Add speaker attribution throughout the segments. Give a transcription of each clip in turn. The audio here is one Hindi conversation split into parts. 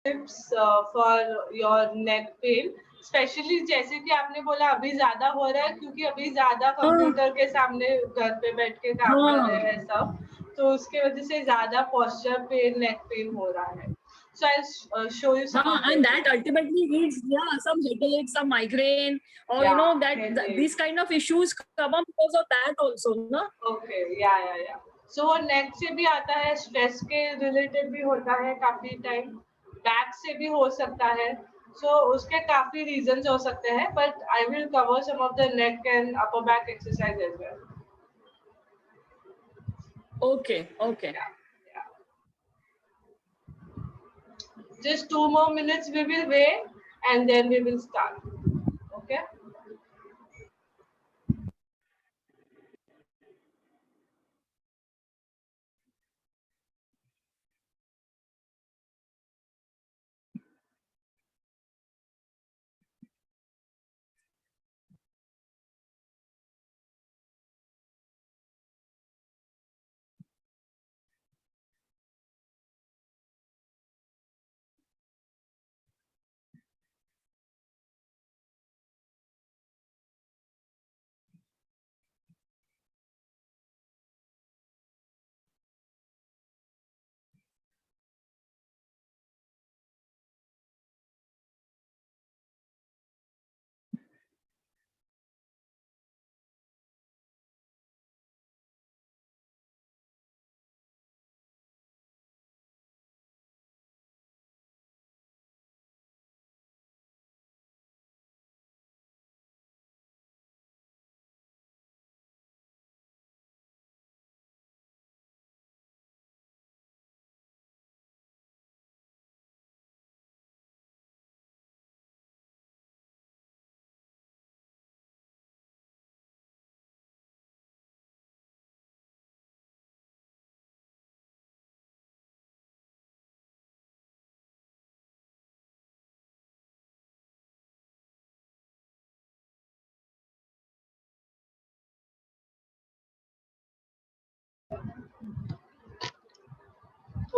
Speaker 1: tips for your neck pain, specially जैसे कि आपने बोला अभी ज्यादा हो रहा है क्योंककि अभी ज्यादा कंप्यूटर के सामने घर पे बैठ के काम कर रहे हैं सब, तो उसके वजह से ज्यादा पोस्चर पेन, नेक पेन हो रहा है. So I'll show you some of
Speaker 2: and
Speaker 1: them.
Speaker 2: that ultimately leads, some headache, some migraine, or these kind of issues come up because of that also, no?
Speaker 1: Okay, yeah. So वो neck से भी आता है, stress के related भी होता है काफी time, back से भी हो सकता है. So उसके काफी reasons हो सकते हैं, but I will cover some of the neck and upper back exercise as well.
Speaker 2: Okay.
Speaker 1: Yeah. Just 2 more minutes we will wait and then we will start. Okay.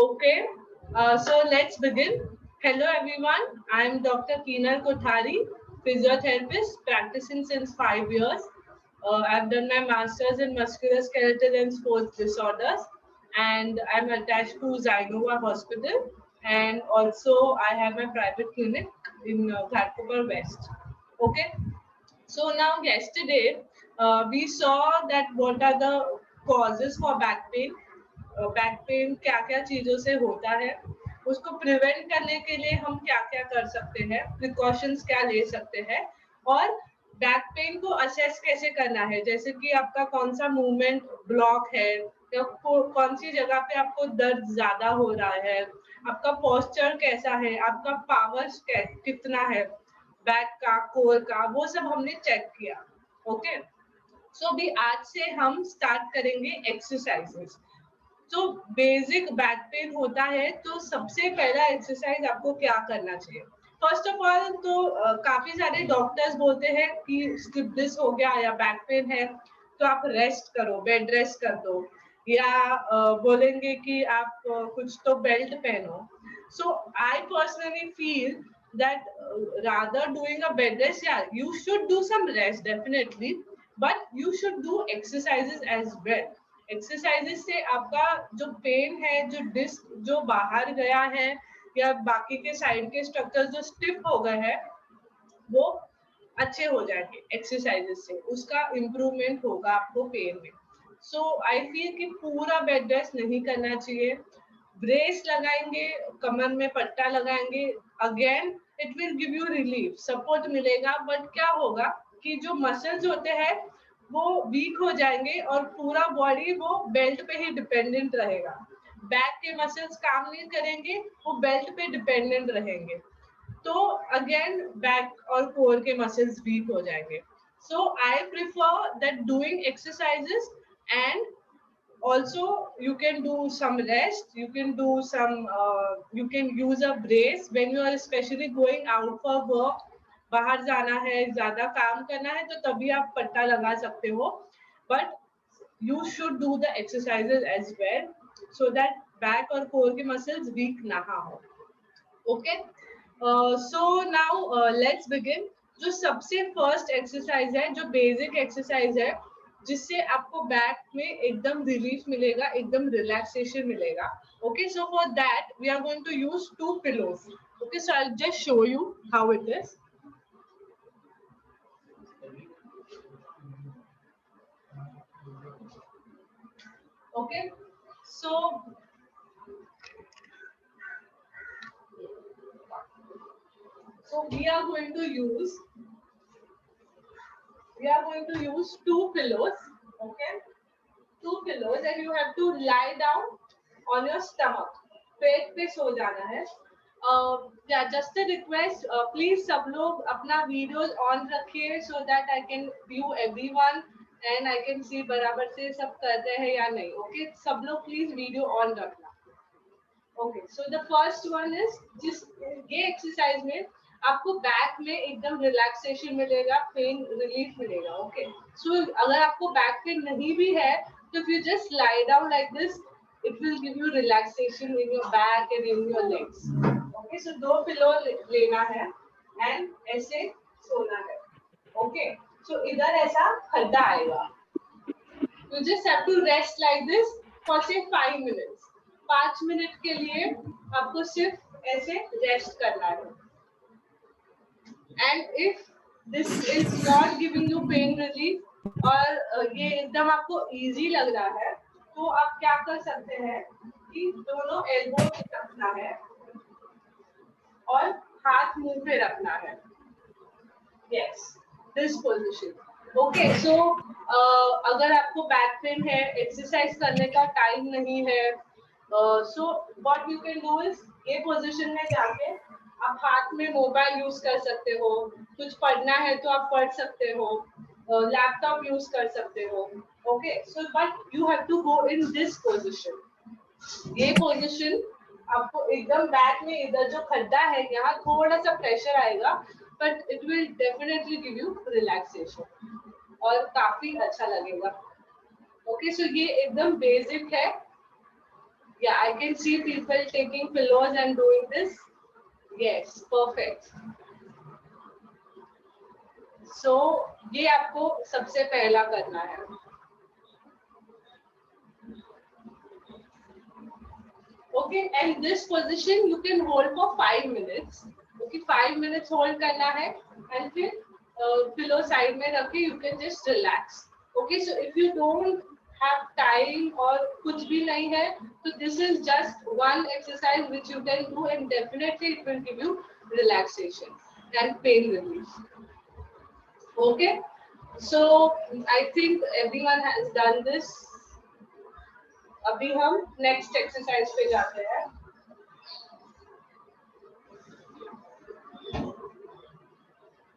Speaker 1: Okay, so let's begin. Hello everyone, I am Dr. Keenal Kothari, physiotherapist practicing since 5 years. I've done my master's in musculoskeletal and sports disorders, and I'm attached to Zainova Hospital, and also I have my private clinic in Ghatkopar West. Okay, so now yesterday we saw that what are the causes for back pain. Back pain क्या क्या चीजों से होता है, उसको प्रिवेंट करने के लिए हम क्या क्या कर सकते हैं, प्रिकॉशंस क्या ले सकते हैं, और बैक पेन को असेस कैसे करना है, जैसे कि आपका कौन सा मूवमेंट ब्लॉक है या कौन सी जगह पे आपको दर्द ज्यादा हो रहा है, आपका पोस्चर कैसा है, आपका पावर कितना है बैक का, कोर का, वो सब हमने चेक किया. ओके, सो भी आज से हम स्टार्ट करेंगे एक्सरसाइजेस. तो बेसिक बैक पेन होता है तो सबसे पहला एक्सरसाइज आपको क्या करना चाहिए. फर्स्ट ऑफ ऑल तो काफी सारे डॉक्टर्स बोलते हैं कि स्लिप डिस्क हो गया या बैक पेन है तो आप रेस्ट करो, बेड रेस्ट कर दो, या बोलेंगे कि आप कुछ तो बेल्ट पहनो. So I personally feel that rather doing a bed rest, yeah, you should do some rest definitely, but you should do exercises as well. Exercises से आपका जो पेन है, जो डिस्क जो बाहर गया है या बाकी के साइड के स्ट्रक्चर जो स्टिफ हो गए हैं वो अच्छे हो जाएंगे एक्सरसाइजेस से, उसका इम्प्रूवमेंट होगा आपको पेन में. सो आई फील कि पूरा बेड रेस्ट नहीं करना चाहिए. ब्रेस लगाएंगे, कमर में पट्टा लगाएंगे, again it will give you relief, support मिलेगा, बट क्या होगा कि जो मसल्स होते हैं वो वीक हो जाएंगे और पूरा बॉडी वो बेल्ट पे ही डिपेंडेंट रहेगा. बैक के मसल्स काम नहीं करेंगे, वो बेल्ट पे डिपेंडेंट रहेंगे, तो अगेन बैक और कोर के मसल्स वीक हो जाएंगे. So I prefer that doing exercises, and also you can do some rest, you can do some you can use a brace when you are especially going out for work. बाहर जाना है, ज्यादा काम करना है, तो तभी आप पट्टा लगा सकते हो, but you should do the exercises as well so that back और core के muscles weak ना हो. Okay, so now let's begin. जो सबसे फर्स्ट एक्सरसाइज है, जो बेसिक एक्सरसाइज है, जिससे आपको बैक में एकदम रिलीफ मिलेगा, एकदम रिलैक्सेशन मिलेगा। Okay, so for that we are going to use 2 pillows. Okay, so I will just show you how it is. Okay, so we are going to use 2 pillows. Okay, 2 pillows, and you have to lie down on your stomach. पेट पे सो जाना है. Yeah, just a request, please सब लोग अपना वीडियोस ऑन रखिए, so that I can view everyone and I can see बराबर से सब कर रहे हैं या नहीं. Okay, सब लोग प्लीज वीडियो ऑन रखना. Okay, so the first one is, जिस ये एक्सरसाइज में आपको बैक में एकदम रिलैक्सेशन मिलेगा, पेन रिलीफ मिलेगा. ओके, सो अगर आपको बैक पेन नहीं भी है, तो if you just lie down like this, it will give you relaxation in your back and in your legs. Okay, so 2 pillow लेना है एंड ऐसे सोना है. ओके, सो इधर ऐसा खड्डा आएगा. You just have to rest like this for say 5 minutes. 5 minute के लिए आपको सिर्फ ऐसे रेस्ट करना है. And if this is not giving you pain relief और ये एकदम आपको इजी लग रहा है, तो आप क्या कर सकते हैं कि दोनों एल्बो रखना है और हाथ मुंह पे रखना है. Yes, this position. ओके, सो अगर आपको बैक पेन है, एक्सरसाइज करने का टाइम नहीं है, so what you can do is, ये पोजीशन में जाके आप हाथ में मोबाइल यूज कर सकते हो, कुछ पढ़ना है तो आप पढ़ सकते हो, लैपटॉप यूज कर सकते हो. Okay, so but you have to go in this position. ये पोजीशन आपको एकदम बैक में इधर जो खड्डा है, यहाँ थोड़ा सा प्रेशर आएगा, but it will definitely give you relaxation और काफी अच्छा लगेगा. ओके, सो ये एकदम बेसिक है. या I can see people taking pillows and doing this. Yes, perfect. So ये आपको सबसे पहला करना है. Okay, and this position you can hold for 5 minutes. Okay, 5 minutes hold करना है and फिर pillow side में रख के you can just relax. Okay, so if you don't have time और कुछ भी नहीं है, तो this is just one exercise which you can do and definitely it will give you relaxation and pain relief. Okay, so I think everyone has done this. अभी हम नेक्स्ट एक्सरसाइज पे जाते हैं.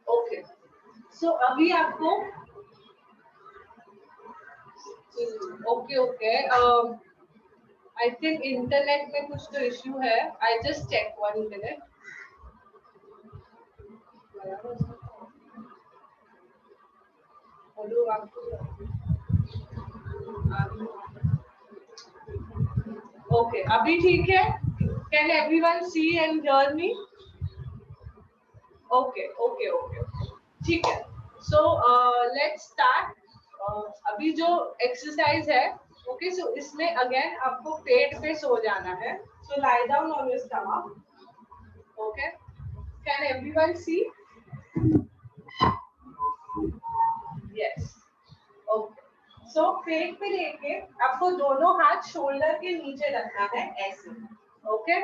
Speaker 1: ओके, सो अभी आपको ओके आई थिंक इंटरनेट में कुछ तो इश्यू है. I just check 1 minute. Hello, आपको ओके, अभी ठीक है? Can everyone see and hear me? Okay okay okay, ठीक है. So let's start. अभी जो एक्सरसाइज है, ओके, सो इसमें अगेन आपको पेट पे सो जाना है. So lie down on your stomach. Okay, can everyone see? Yes, okay. So पेट पे लेके आपको दोनों हाथ शोल्डर के नीचे रखना है ऐसे. Okay,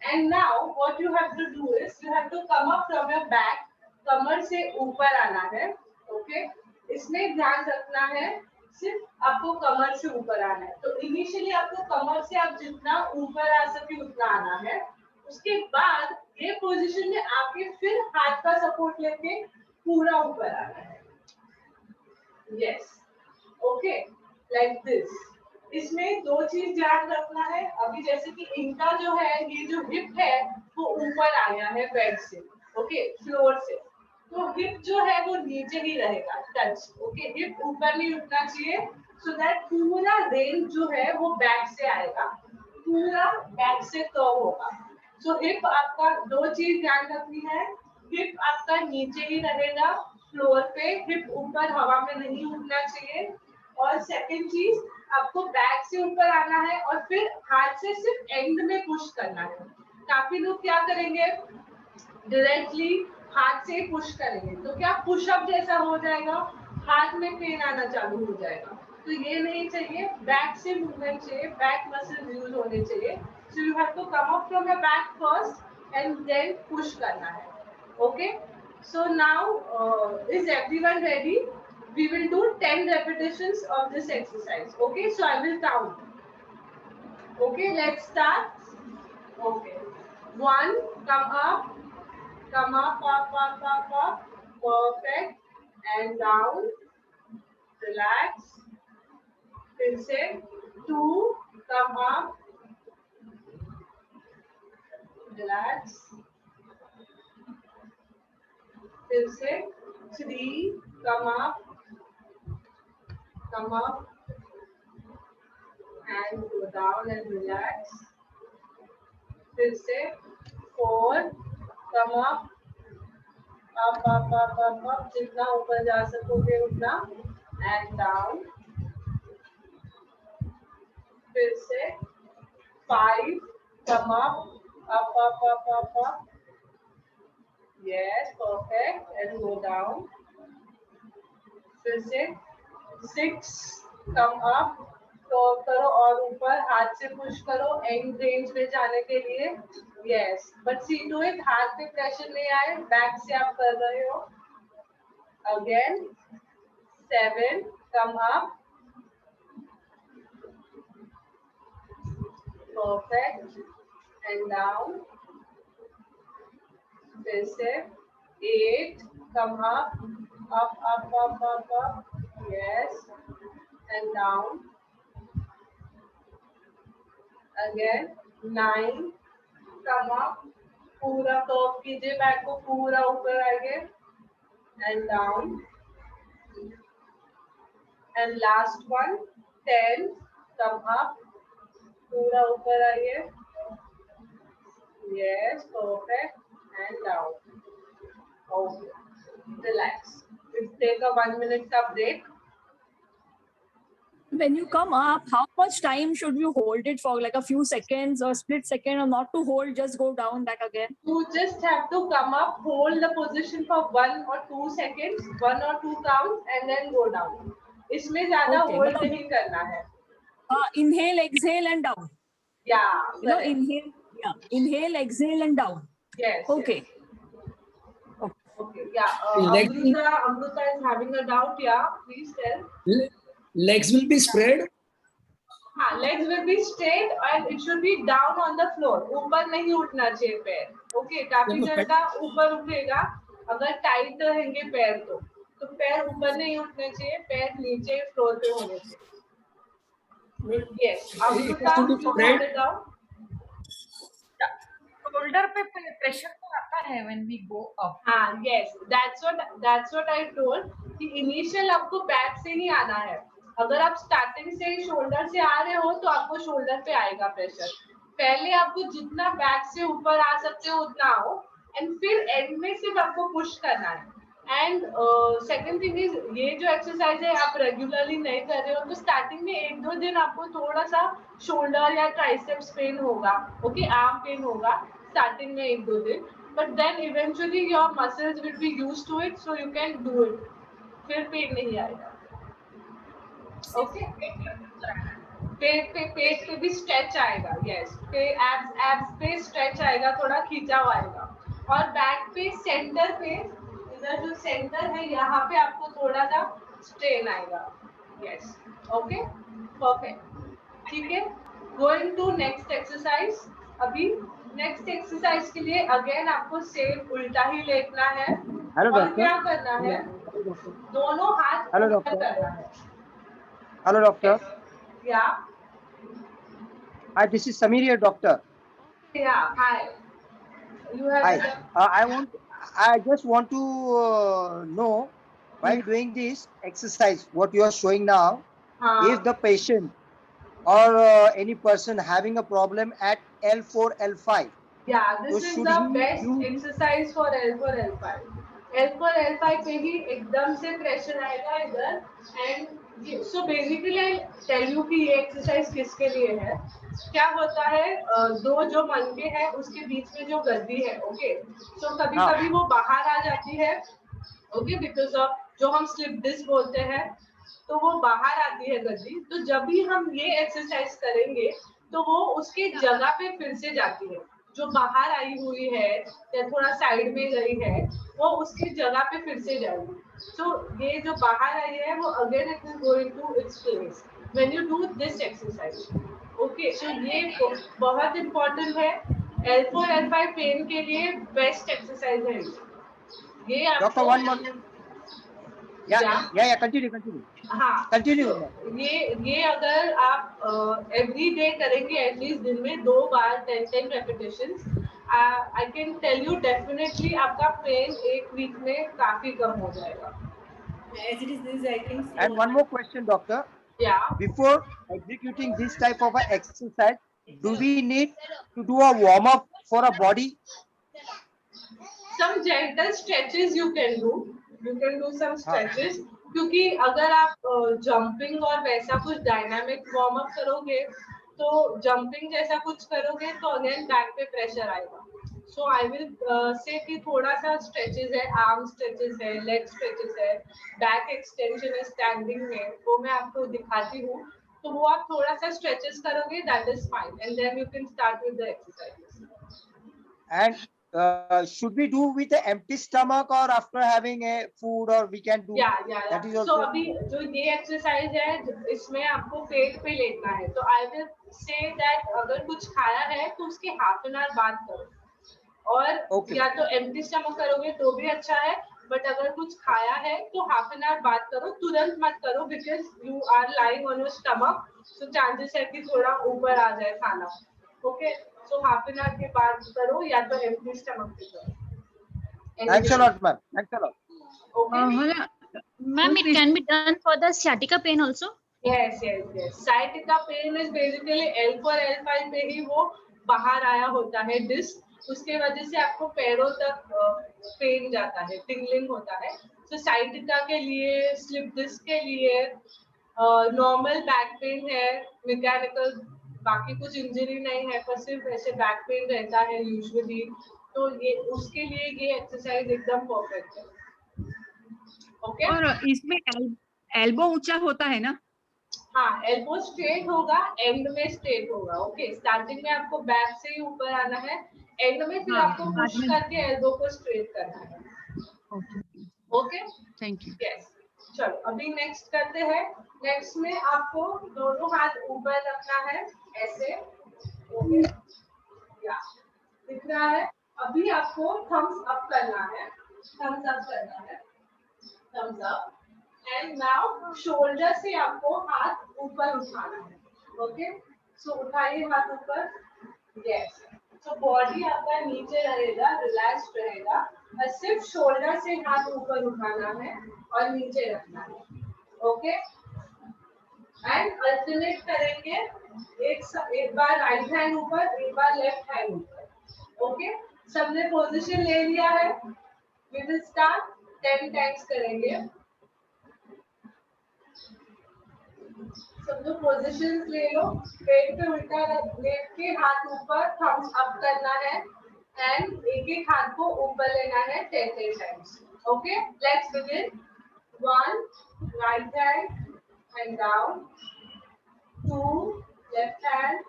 Speaker 1: and now what you have to do is you have to come up from your back. कमर से ऊपर आना है. ओके, इसमें ध्यान रखना है सिर्फ आपको कमर से ऊपर आना है. तो इनिशियली आपको कमर से आप जितना ऊपर आ सके उतना आना है. उसके बाद ये पोजीशन में आके फिर हाथ का सपोर्ट लेके पूरा ऊपर आना है. Yes, okay, like this. इसमें 2 चीज ध्यान रखना है. अभी जैसे कि इनका जो है, ये जो हिप है वो ऊपर आया है बेड से, ओके, फ्लोर से, तो हिप जो है वो नीचे ही रहेगा, टच. ओके, हिप ऊपर नहीं उठना चाहिए, सो दैट पूरा रेंज जो है वो बैक से आएगा, पूरा बैक से कर्व होगा. सो हिप आपका, दो चीज ध्यान रखनी है, हिप आपका नीचे ही रहेगा फ्लोर पे, हिप ऊपर हवा में नहीं उठना चाहिए। और सेकंड चीज, आपको बैक से ऊपर आना है और फिर हाथ से सिर्फ एंड में पुश करना है। काफी लोग क्या करेंगे, डायरेक्टली हाथ से पुश करेंगे तो क्या पुशअप जैसा हो जाएगा, हाथ में पेन आना चालू हो जाएगा। तो ये नहीं चाहिए, बैक से मूवमेंट चाहिए, बैक मसल यूज होने चाहिए। So you have to come up from your back first and then push करना है। Okay, so now is everyone ready? We will do 10 repetitions of this exercise. Okay, so I will count. Okay, let's start. Okay, 1, come up, up. Perfect. And down, relax. फिर से 2, come up, relax. फिर से 3, come up, and go down and relax. फिर से 4, come up, जितना ऊपर जा सकोगे उतना, and down. फिर से 5, come up. Yes, perfect. And go down. फिर से 6, come up. तो करो और ऊपर हाथ से पुश करो एंड रेंज में जाने के लिए। Yes, but see to it हाथ पे प्रेशर नहीं आए, बैक से आप कर रहे हो। Again 7, come up, perfect, and down. फिर से 8, come up, yes, and down. Again 9, come up, पूरा कर्व कीजिए, बैक को पूरा ऊपर आइए, and down. And last one 10, come up, पूरा ऊपर आइए, yes, perfect, and down. Okay, relax, take a 1 minute का break.
Speaker 2: When you come up, how much time should you hold it for? Like a few seconds or split second, or not to hold, just go down back again?
Speaker 1: You just have to come up, hold the position for 1 or 2 seconds, 1 or 2 counts, and then go down. इसमें ज़्यादा hold नहीं करना है।
Speaker 2: Inhale, exhale, and down.
Speaker 1: Yeah.
Speaker 2: You know, inhale, yeah, inhale, exhale, and down.
Speaker 1: Yes.
Speaker 2: Okay.
Speaker 1: Yes. Okay. Yeah. Amruta is having a doubt. Yeah. Please tell.
Speaker 3: Legs will be spread.
Speaker 1: हाँ, legs will be straight and it should be down on the floor. ऊपर नहीं उठना चाहिए पैर. Okay, काफी जन का ऊपर उठेगा अगर टाइट रहेंगे पैर तो पैर ऊपर नहीं उठने चाहिए, पैर नीचे फ्लोर पे होने चाहिए. Yes. Amruta,
Speaker 4: शोल्डर पे प्रेशर तो आता है when we go up.
Speaker 1: हाँ, yes, that's what I told कि इनिशियल आपको बैक से ही आना है. अगर आप स्टार्टिंग से शोल्डर से आ रहे हो तो आपको शोल्डर पे आएगा प्रेशर. पहले आपको जितना बैक से ऊपर आ सकते हो उतना आओ एंड फिर एंड में सिर्फ आपको पुश करना है. एंड सेकंड थिंग इज, ये जो एक्सरसाइज है आप रेगुलरली नहीं कर रहे हो तो स्टार्टिंग में 1-2 दिन आपको थोड़ा सा शोल्डर या ट्राइसेप्स पेन होगा. ओके, आर्म पेन होगा स्टार्टिंग में 1-2 दिन, but then eventually your muscles will be used to it, so you can do it. फिर पेन नहीं आएगा. ओके, पेट पे भी स्ट्रेच आएगा. यस, एब्स पे स्ट्रेच आएगा, थोड़ा खींचाव आएगा. और बैक पे सेंटर पे, इधर जो सेंटर है यहाँ पे आपको थोड़ा सा स्ट्रेन आएगा. Yes, okay, perfect. ठीक है, गोइंग टू नेक्स्ट एक्सरसाइज. अभी नेक्स्ट एक्सरसाइज के लिए अगेन आपको सेम उल्टा ही लेटना है. और क्या करना है, दोनों हाथ ऊपर करना है.
Speaker 5: Hello, doctor.
Speaker 1: Yeah.
Speaker 5: Hi, this is Samir here, doctor.
Speaker 1: Yeah. Hi. You have.
Speaker 5: Hi. I just want to know, while doing this exercise, what you are showing now, if the patient or any person having a problem at L4, L5,
Speaker 1: Yeah, this
Speaker 5: So
Speaker 1: is
Speaker 5: should
Speaker 1: the
Speaker 5: he
Speaker 1: best
Speaker 5: do?
Speaker 1: exercise for L4 L5. L4 L5 पे ही एकदम से प्रेशर आएगा इधर and so basically I tell you कि ये एक्सरसाइज किसके लिए है. क्या होता है दो जो मनके हैं उसके बीच में जो गद्दी है, ओके, सो कभी
Speaker 5: हाँ.
Speaker 1: कभी वो बाहर आ जाती है, ओके, बिकॉज ऑफ जो हम स्लिप डिस्क बोलते हैं, तो वो बाहर आती है गद्दी. तो जब भी हम ये एक्सरसाइज करेंगे तो वो उसके जगह पे फिर से जाती है, जो बाहर आई हुई है या थोड़ा साइड में गई है वो उसकी जगह पे फिर से जाएगी. सो ये जो बाहर आई है वो again it is going to its place when you do this exercise. Okay, so ये बहुत इम्पोर्टेंट है. L4 L5 पेन के लिए बेस्ट एक्सरसाइज है ये. आपको
Speaker 5: Doctor, one more. Yeah. Continue.
Speaker 1: हाँ,
Speaker 5: Continue.
Speaker 1: ये अगर आप एवरी डे करेंगे एटलीस्ट दिन में 2 बार 10 repetitions, I can tell you definitely आपका पेन एक वीक में काफी कम हो जाएगा.
Speaker 6: As it is this, I think. So.
Speaker 5: And one more question, doctor.
Speaker 1: Yeah.
Speaker 5: Before executing this type of a exercise, do we need to do a warm up for a body?
Speaker 1: Some gentle stretches you can do. You can do some stretches. क्योंकि अगर आप जंपिंग और वैसा कुछ डायनामिक वार्म अप करोगे तो जंपिंग जैसा कुछ करोगे तो अगेन बैक पे प्रेशर आएगा. सो आई विल से कि थोड़ा सा स्ट्रेचेस है, आर्म स्ट्रेचेस है, लेग स्ट्रेचेस है, बैक एक्सटेंशन है स्टैंडिंग में, वो मैं आपको दिखाती हूँ. तो वो आप थोड़ा सा स्ट्रेचेस करोगे, that is fine, and then you can start with the exercises.
Speaker 5: And should we do with an empty stomach or after having a food, or we can do?
Speaker 1: Yeah.
Speaker 5: That is
Speaker 1: So
Speaker 5: also.
Speaker 1: अभी जो ये एक्सरसाइज है इसमें आपको पेट पे लेटना है. तो आई विल से दैट अगर कुछ खाया है तो उसके हाफ एन आवर बाद करो, और या तो एम्प्टी स्टमक करोगे तो भी अच्छा है, बट अगर कुछ खाया है तो हाफ एन आवर बाद करो, तुरंत मत करो because you are lying on your stomach, so chances है कि थोड़ा ऊपर आ जाए खाना. Okay, so half an hour के बाद करो या तो एम्प्टी स्टमक पे करो.
Speaker 5: Thanks a lot, ma'am. Thanks a lot.
Speaker 1: Okay.
Speaker 7: Ma'am, it can be done for the sciatica pain also.
Speaker 1: Yes. Sciatica pain is basically L4 L5 पे ही वो बाहर आया होता है डिस्क, उसके वजह से आपको पैरों तक पेन जाता है, टिंगलिंग होता है. तो साइटिका के लिए, स्लिप डिस्क के लिए, नॉर्मल बैक पेन है, मैकेनिकल बाकी कुछ इंजरी नहीं है, पर सिर्फ ऐसे बैक पेन रहता है यूजुअली, तो ये उसके लिए ये एक्सरसाइज एकदम परफेक्ट है. ओके.
Speaker 8: और इसमें एल्बो ऊंचा होता है ना?
Speaker 1: हाँ, एल्बो स्ट्रेट होगा, एंड में स्ट्रेट होगा. ओके, स्टार्टिंग में आपको बैक से ही ऊपर आना है, एंड में फिर आपको पुश करके एल्बो को स्ट्रेट करना है. Okay,
Speaker 8: thank you.
Speaker 1: यस. चलो अभी नेक्स्ट करते हैं. नेक्स्ट में आपको दोनों हाथ ऊपर रखना है ऐसे. ओके, या दिख रहा है. अभी आपको थम्स अप करना है, thumbs up. And now shoulder से आपको हाथ ऊपर उठाना है. ओके, सो उठाइए हाथ ऊपर. यस. सो बॉडी आपका नीचे रहेगा, रिलैक्स रहेगा, और सिर्फ शोल्डर से हाथ ऊपर उठाना है और नीचे रखना है. ओके, एंड अल्टरनेट करेंगे, एक बार राइट हैंड ऊपर, एक बार लेफ्ट हैंड ऊपर. ओके, सबने पोजीशन ले लिया है. वी विल स्टार्ट 10 टाइम्स करेंगे. सब लोग पोजीशंस ले लो. पेट पे उल्टा लेट के हाथ ऊपर, थम्स अप करना है, एंड एक हाथ को ऊपर लेना है 10 times. Okay, let's begin. 1 right hand and down. 2 left hand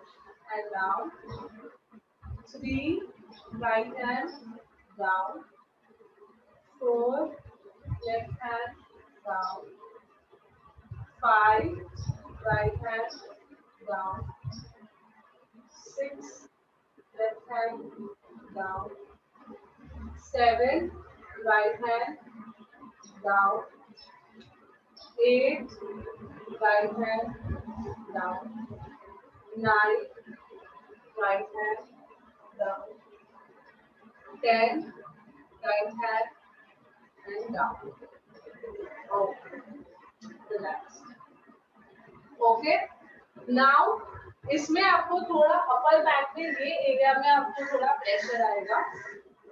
Speaker 1: and down. 3 right hand down. 4 left hand down. 5 right hand down. 6 left hand down. 7 right hand down. 8 right hand down. 9 right hand down. 10 right hand and down. Okay, relax. Okay, now इसमें आपको थोड़ा अपर बैक में ये एरिया में आपको थोड़ा प्रेशर आएगा,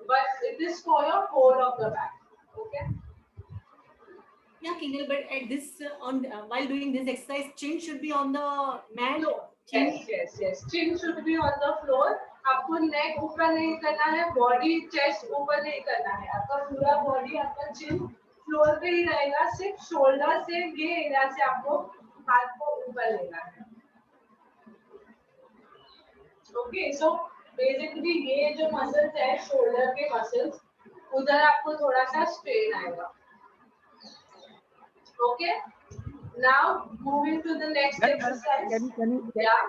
Speaker 1: but it is for your whole of the back. Okay.
Speaker 6: Yeah, Kinal, but at this while doing this exercise, chin should be on the mat.
Speaker 1: No. Yes. Chin should be on the floor. आपको नेक ऊपर नहीं करना है, बॉडी चेस्ट ऊपर नहीं करना है, आपका पूरा बॉडी आपका चिन फ्लोर पे ही रहेगा, सिर्फ शोल्डर से ये एरिया से आपको हाथ को ऊपर लेना है। ओके, सो बेसिकली ये जो मसल्स है शोल्डर के मसल्स, उधर आपको थोड़ा सा स्ट्रेन आएगा। Okay, now moving to the next exercise.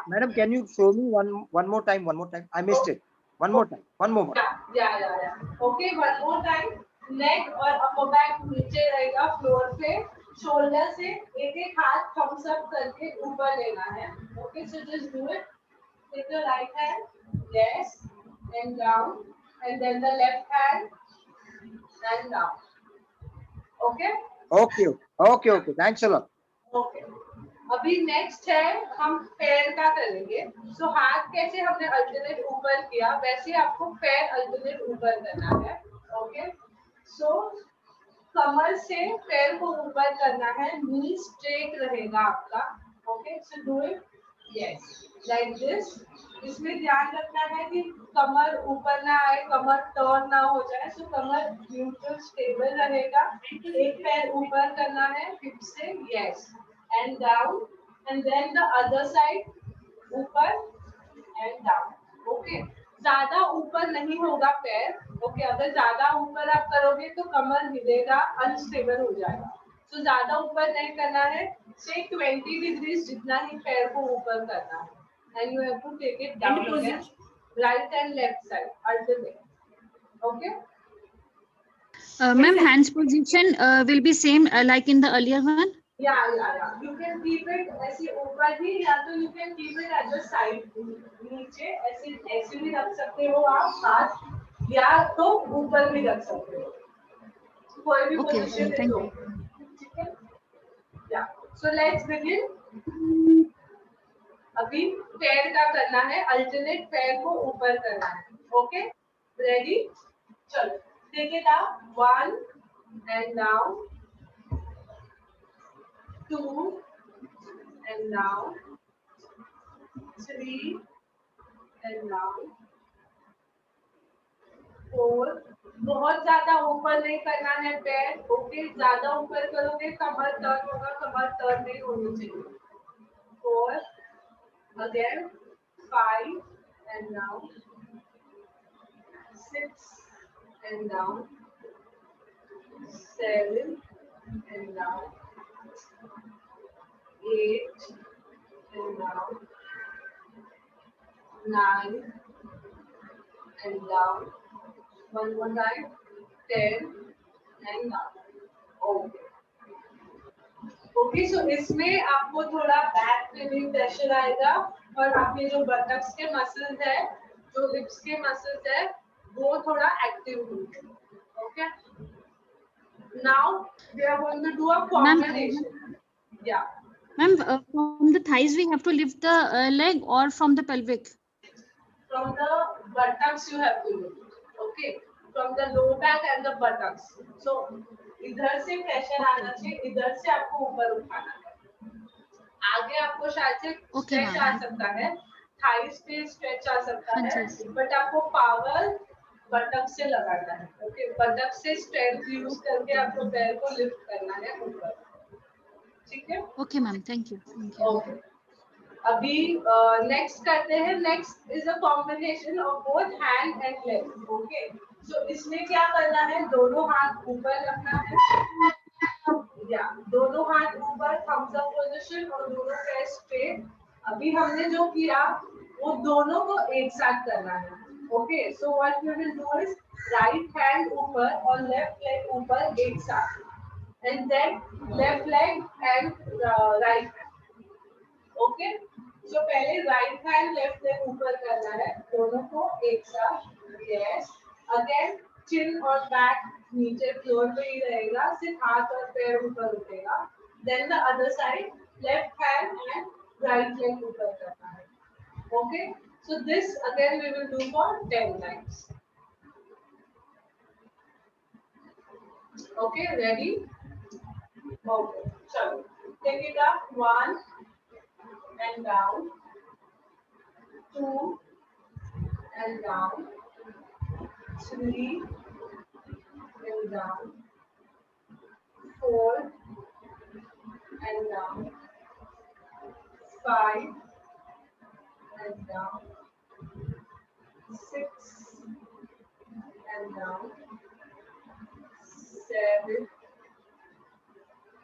Speaker 5: Madam, can you show me one more time? I missed it. One more time.
Speaker 1: Yeah. Okay, one more time. Neck और upper back नीचे रहेगा फ्लोर पे, शोल्डर से एक हाथ thumbs up करके ऊपर लेना है। Okay, so just do it. Take the right hand, yes, and down, and then the left hand and down. Okay?
Speaker 5: Okay. Thanks a lot.
Speaker 1: Okay, अभी नेक्स्ट है हम पैर का करेंगे। सो हाथ कैसे हमने अल्टरनेट ऊपर किया, वैसे आपको पैर अल्टरनेट ऊपर करना है। ओके, सो कमर से पैर को ऊपर करना है, नी स्ट्रेट रहेगा आपका। Okay, so do it, yes, like this. इसमें ध्यान रखना है कि कमर ऊपर ना आए, कमर टर्न ना हो जाए, सो कमर न्यूट्रल स्टेबल रहेगा। एक पैर ऊपर करना है हिप से, yes, and down, and then the other side ऊपर and down. Okay, ज्यादा ऊपर नहीं होगा पैर। ओके, अगर ज्यादा ऊपर आप करोगे तो कमर हिलेगा, अनस्टेबल हो जाएगा। तो ज्यादा ऊपर नहीं करना है, से 20 डिग्रीज जितना ही पैर को ऊपर करना है, and you have to take it down again, right and left side alternate. Okay.
Speaker 7: Ma'am, hands position will be same like in the earlier one.
Speaker 1: Yeah. You can keep it ऐसे ऊपर भी, या तो you can keep it at the side, नीचे ऐसे भी रख सकते हो आप हाथ, या तो ऊपर भी रख सकते हो, कोई भी पोजीशन ले लो। ठीक है, yeah. So let's begin. अभी पैर का करना है, अल्टरनेट पैर को ऊपर करना है। ओके, रेडी, चलो, take it up, 1 and down, 2 and down, 3 and down, 4। बहुत ज्यादा ऊपर नहीं करना है पैर। ओके, ज्यादा ऊपर करोगे कमर टर्न होगा, कमर टर्न नहीं होनी चाहिए। 4 again, 5 and down, 6 and down, 7 and down, 8 and down, 9 and down, one more time, 10 and down. Okay, so इसमें आपको थोड़ा बैक पे भी प्रेशर आएगा, और आपके जो बटक्स के मसल्स है, जो हिप्स के मसल्स है, वो थोड़ा एक्टिव होंगे। Okay, now we are going to do a combination. या
Speaker 7: Ma'am, from the thighs we have to lift the leg, or from the pelvic?
Speaker 1: From the buttocks you have to lift. Okay, from the low back and the buttocks. So इधर से प्रेशर आना चाहिए, इधर से आपको ऊपर उठाना है। आगे आपको शायद से स्ट्रेच आ सकता है, थाइस पे स्ट्रेच आ सकता है, बट आपको पावर बटक से लगाना है। ओके, बटक से स्ट्रेंथ यूज करके आपको पैर को लिफ्ट करना है ऊपर। ठीक है,
Speaker 7: okay ma'am, thank you.
Speaker 1: Okay, अभी नेक्स्ट करते हैं। Next is a combination of both hand and leg. Okay, so इसमें क्या करना है, दोनों हाथ ऊपर रखना है, या दोनों हाथ ऊपर, थम्स अप पोजीशन, और दोनों पैर स्ट्रेट। अभी हमने जो किया वो दोनों को एक साथ करना है। Okay, so what we will do is right hand ऊपर और लेफ्ट लेग ऊपर एक साथ, and then left leg and right hand. Okay, so पहले राइट हैंड लेफ्ट लेग ऊपर करना है, दोनों को एक साथ, यस। अगेन चिन और बैक नीचे फ्लोर पे ही रहेगा, सिर्फ हाथ और पैर ऊपर उठेगा। Then the other side, left hand and right leg ऊपर करना है। Okay, so this again we will do for 10 times. Okay, ready? Okay, so take it up, 1 and down, 2 and down, 3 and down, 4 and down, 5 and down, 6 and down, 7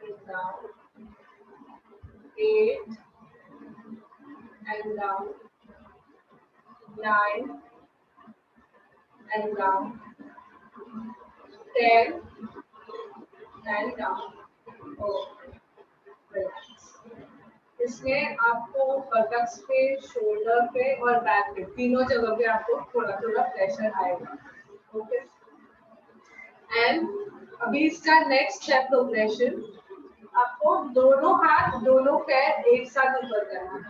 Speaker 1: and down, 8 and down, 9 and down, 10 and down. Okay, relax. इसमें आपको बटक्स पे, शोल्डर पे और बैक पे तीनों जगह पे आपको थोड़ा थोड़ा प्रेशर आएगा. ओके, एंड अभी इसका नेक्स्ट स्टेप प्रोग्रेशन, आपको दोनों हाथ दोनों पैर एक साथ ऊपर करना है.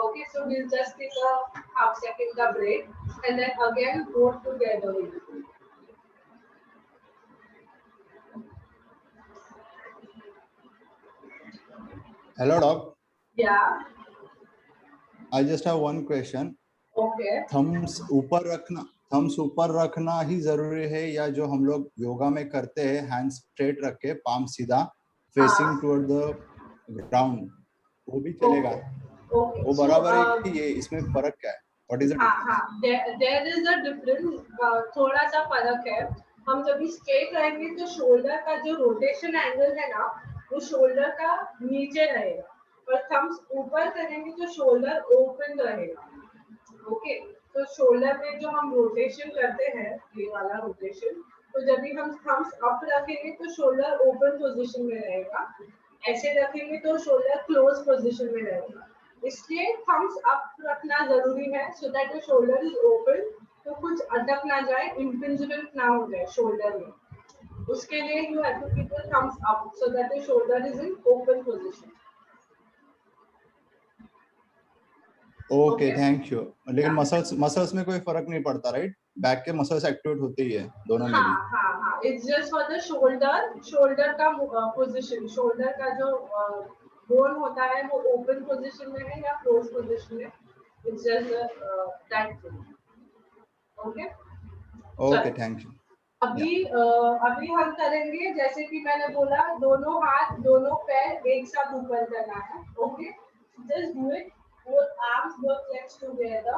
Speaker 1: Okay, so we will just take a half second का break and then again go together.
Speaker 9: Hello, Doc.
Speaker 1: Yeah.
Speaker 9: I just have one question.
Speaker 1: Okay.
Speaker 9: Thumbs ऊपर रखना ही जरूरी है या जो हम लोग योगा में करते हैं हैंड स्ट्रेट रख के पाम सीधा फेसिंग टुवर्ड द ग्राउंड, वो भी चलेगा?
Speaker 1: Okay.
Speaker 9: वो बराबर है कि ये इसमें फर्क क्या है? What is the difference?
Speaker 1: There is a difference. थोड़ा सा फर्क है. हम जब भी स्ट्रेट रहेंगे तो शोल्डर का जो रोटेशन एंगल है ना, वो शोल्डर का नीचे रहेगा, और थम्स ऊपर करेंगे तो शोल्डर ओपन रहेगा. ओके, तो शोल्डर में जो हम रोटेशन करते हैं, ये वाला रोटेशन, तो जब भी हम थम्स अप रखेंगे तो शोल्डर ओपन पोजीशन में रहेगा, ऐसे रखेंगे तो शोल्डर क्लोज पोजीशन में रहेगा. इसलिए थम्स अप रखना जरूरी है, सो that your shoulder is open, तो कुछ अटक ना जाए, इम्पिंजमेंट ना हो जाए शोल्डर में. उसके लिए you have to keep your thumbs up so that your shoulder is in open position.
Speaker 9: Okay, thank you. लेकिन मसल्स में कोई फर्क नहीं पड़ता, राइट? बैक के मसल्स एक्टिवेट होते ही है दोनों में भी.
Speaker 1: हाँ, it's just for the shoulder का पोजीशन. शोल्डर का जो बोन होता है वो ओपन पोजीशन में है या क्लोज पोजीशन में. It's just that thing. Okay,
Speaker 9: thank you.
Speaker 1: अभी हम करेंगे जैसे कि मैंने बोला, दोनों हाथ दोनों पैर एक साथ ऊपर करना है. Okay, just do it. Both arms, both legs together.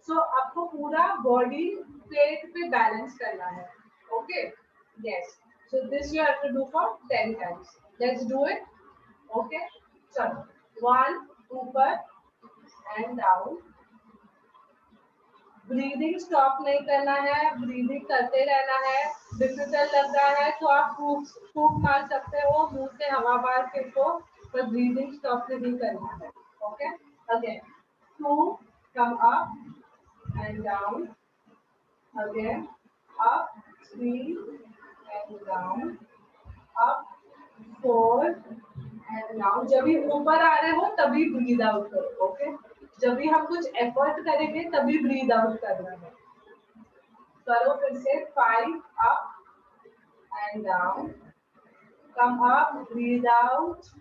Speaker 1: So आपको पूरा बॉडी प्लेट पे बैलेंस करना है. Okay? Yes. So this you have to do for 10 times. Let's do it. Okay? चलो. 1 ऊपर and down. ब्रीदिंग स्टॉप नहीं करना है, ब्रीदिंग करते रहना है. डिफिकल्ट लग रहा है तो आप फूंक मार सकते हो, मुंह से हवा बाहर फेंको, पर ब्रीदिंग स्टॉप नहीं करना है. Okay, again 2, come up and down, again up, 3 and down, up, 4 and down. जब भी ऊपर आ रहे हो तभी ब्रीद आउट करो. ओके, जब भी हम कुछ एफर्ट करेंगे तभी ब्रीद आउट करना है. करो फिर से. 5 up and down, come up, breathe out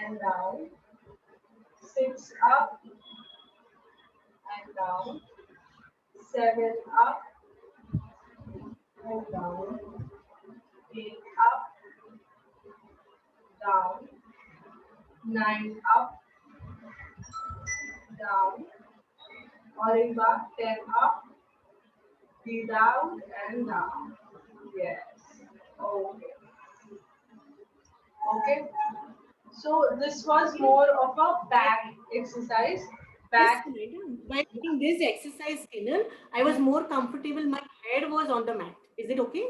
Speaker 1: and down. 6 up and down, 7 up and down, 8 up, down, 9 up, down, और एक बार 10 up, breathe out and down. Yes. Okay. Okay. So this was more of a back exercise. Back.
Speaker 6: While doing this exercise, Kiran, I was more comfortable. My head was on the mat. Is it okay?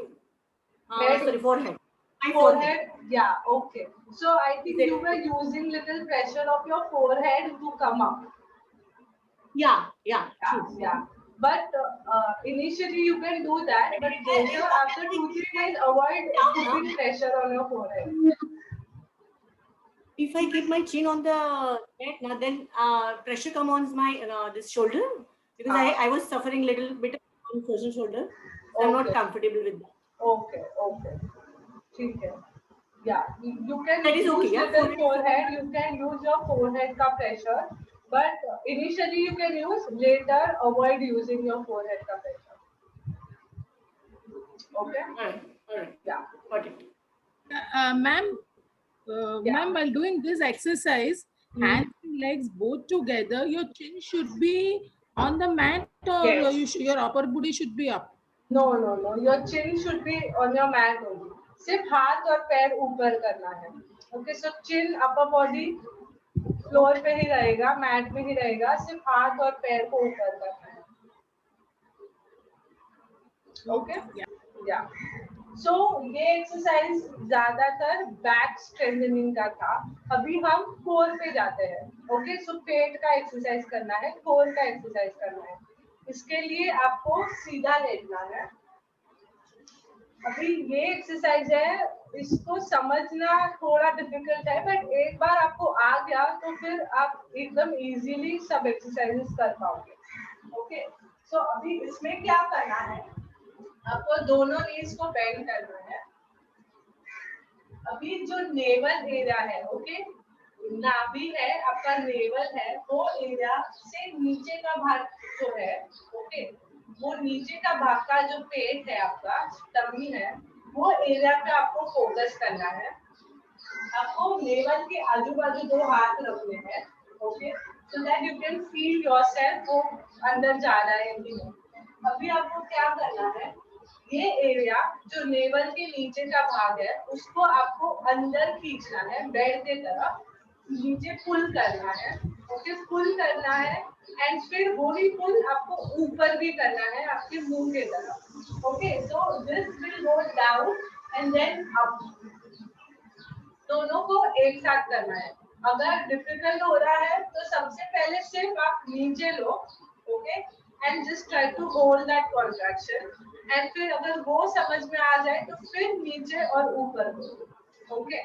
Speaker 6: Sorry, forehead. My
Speaker 1: Forehead. Yeah. Okay. So I think you were using little pressure of your forehead to come up.
Speaker 6: Yeah. True.
Speaker 1: Yeah. But initially you can do that, but later after 2-3 days, avoid putting pressure on your forehead.
Speaker 6: if I keep my chin on the mat, now then pressure come on my this shoulder, because I was suffering little bit on frozen shoulder. So I'm not comfortable with that.
Speaker 1: Okay, okay. ठीक है. Yeah, you can
Speaker 6: That is
Speaker 1: use
Speaker 6: okay, yeah,
Speaker 1: little forehead. You can use your forehead का pressure, but initially you can use. Later, avoid using your forehead का pressure. Okay.
Speaker 6: All right.
Speaker 1: Yeah.
Speaker 6: Got it.
Speaker 8: Ma'am, ma'am, while doing this exercise, hands and legs both together, your chin should be on the mat, or
Speaker 1: Yes.
Speaker 8: your upper body should be up.
Speaker 1: No, no, no. Your chin should be on your mat only. सिर्फ हाथ और पैर ऊपर करना है. Okay, so chin, upper body floor पे ही रहेगा, मैट में ही रहेगा. सिर्फ हाथ और पैर को ऊपर करना है. Okay? Yeah. So ये एक्सरसाइज ज्यादातर बैक स्ट्रेंथनिंग का था. अभी हम कोर पे जाते हैं. ओके, सो पेट का एक्सरसाइज करना है, कोर का एक्सरसाइज करना है. इसके लिए आपको सीधा लेटना है. अभी ये एक्सरसाइज है, इसको समझना थोड़ा डिफिकल्ट है, बट एक बार आपको आ गया तो फिर आप एकदम इजीली सब एक्सरसाइजेस कर पाओगे. ओके, सो अभी इसमें क्या करना है, आपको दोनों नीज को बेंड करना है. अभी जो नेवल एरिया है, ओके, नाभि है आपका, नेवल है, वो एरिया से नीचे का भाग जो है, ओके, वो नीचे का भाग का जो पेट है आपका, टमी है, वो एरिया पे आपको फोकस करना है. आपको नेवल के आजू बाजू 2 हाथ रखने हैं. Okay, so that you can feel yourself वो अंदर जा रहा है कि नहीं. अभी आपको क्या करना है, ये एरिया जो नेवल के नीचे का भाग है उसको आपको अंदर खींचना है, बेड के तरफ नीचे पुल करना है. ओके, पुल करना है, एंड फिर वही पुल आपको ऊपर भी करना है आपके मुंह के तरफ. Okay, so this will go down and then up. दोनों को एक साथ करना है. अगर डिफिकल्ट हो रहा है तो सबसे पहले सिर्फ आप नीचे लो. Okay, and just try to hold that contraction, and फिर अगर वो समझ में आ जाए तो फिर नीचे और ऊपर करो. ओके,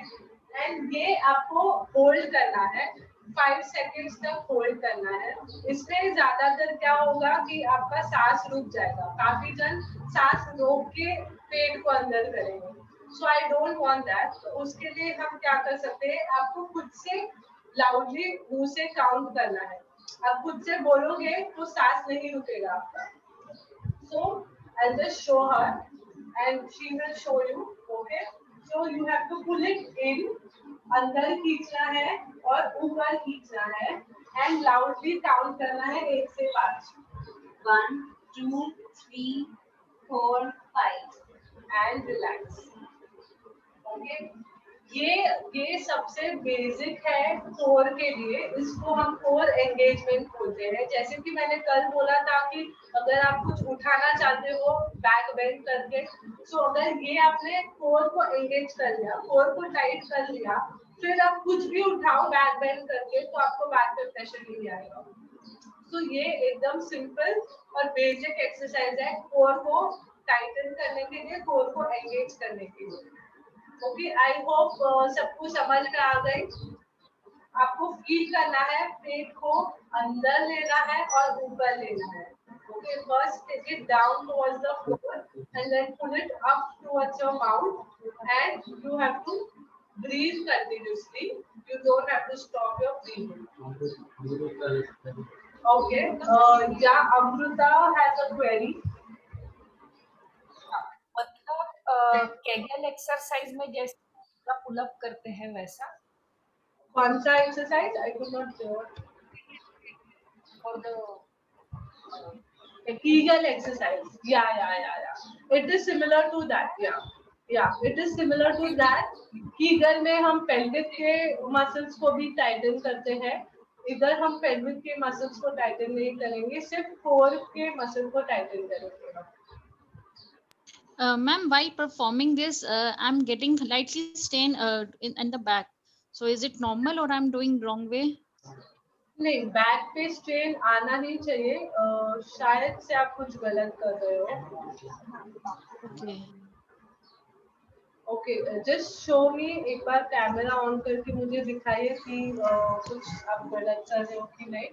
Speaker 1: एंड ये आपको होल्ड करना है, 5 सेकेंड्स तक होल्ड करना है. इसमें ज्यादातर क्या होगा कि आपका सांस रुक जाएगा. काफी जन सांस रोक के पेट को अंदर करेंगे. सो आई डोंट वांट दैट. तो उसके लिए हम क्या कर सकते हैं, आपको खुद से लाउडली मुंह से काउंट करना है. आप खुद से बोलोगे तो सांस नहीं रुकेगा आपका. सो I'll just show her and she will show you. Okay, so you have to pull it in, अंदर खींचना है और ऊपर खींचना है, and loudly count करना है 1 से 5. 1, 2, 3, 4, 5 and relax. Okay, ये सबसे बेसिक है कोर के लिए. इसको हम कोर एंगेजमेंट बोलते हैं. जैसे कि मैंने कल बोला था कि अगर आप कुछ उठाना चाहते हो बैक बेंड करके, तो अगर ये आपने कोर को एंगेज कर लिया, कोर को टाइट कर लिया, फिर आप कुछ भी उठाओ बैक बेंड करके तो आपको बैक पे प्रेशर नहीं आएगा. तो ये एकदम सिंपल और बेसिक एक्सरसाइज है कोर को टाइटन करने के लिए, कोर को एंगेज करने के लिए. ओके, आई होप सबको समझ में आ गई. आपको फील करना है, पेट को अंदर लेना है और ऊपर लेना है. Okay, first take it down towards the floor and then pull it up towards your mouth, and you have to breathe continuously. You don't have to stop your breathing. Okay, yeah, Amruta has a query.
Speaker 4: मतलब केगल एक्सरसाइज में जैसे पुल अप करते हैं वैसा.
Speaker 1: कौन सा exercise? I could not hear.
Speaker 4: For the
Speaker 1: Kegel exercise. Yeah. It is similar to that. Yeah, it is similar to that. Kegel में हम pelvic के muscles को भी tighten करते हैं. इधर हम pelvic के muscles को tighten नहीं करेंगे, सिर्फ core के muscle को tighten करेंगे.
Speaker 7: Ma'am, while performing this, I'm getting slightly stain in the back. So is it normal or I'm doing wrong way?
Speaker 1: नहीं, बैक पे स्ट्रेन आना नहीं चाहिए. शायद से आप कुछ गलत कर रहे हो.
Speaker 7: Okay.
Speaker 1: ओके, जस्ट शो मी, एक बार कैमरा ऑन करके मुझे दिखाइए कि कुछ आप गलत कर रहे हो कि नहीं.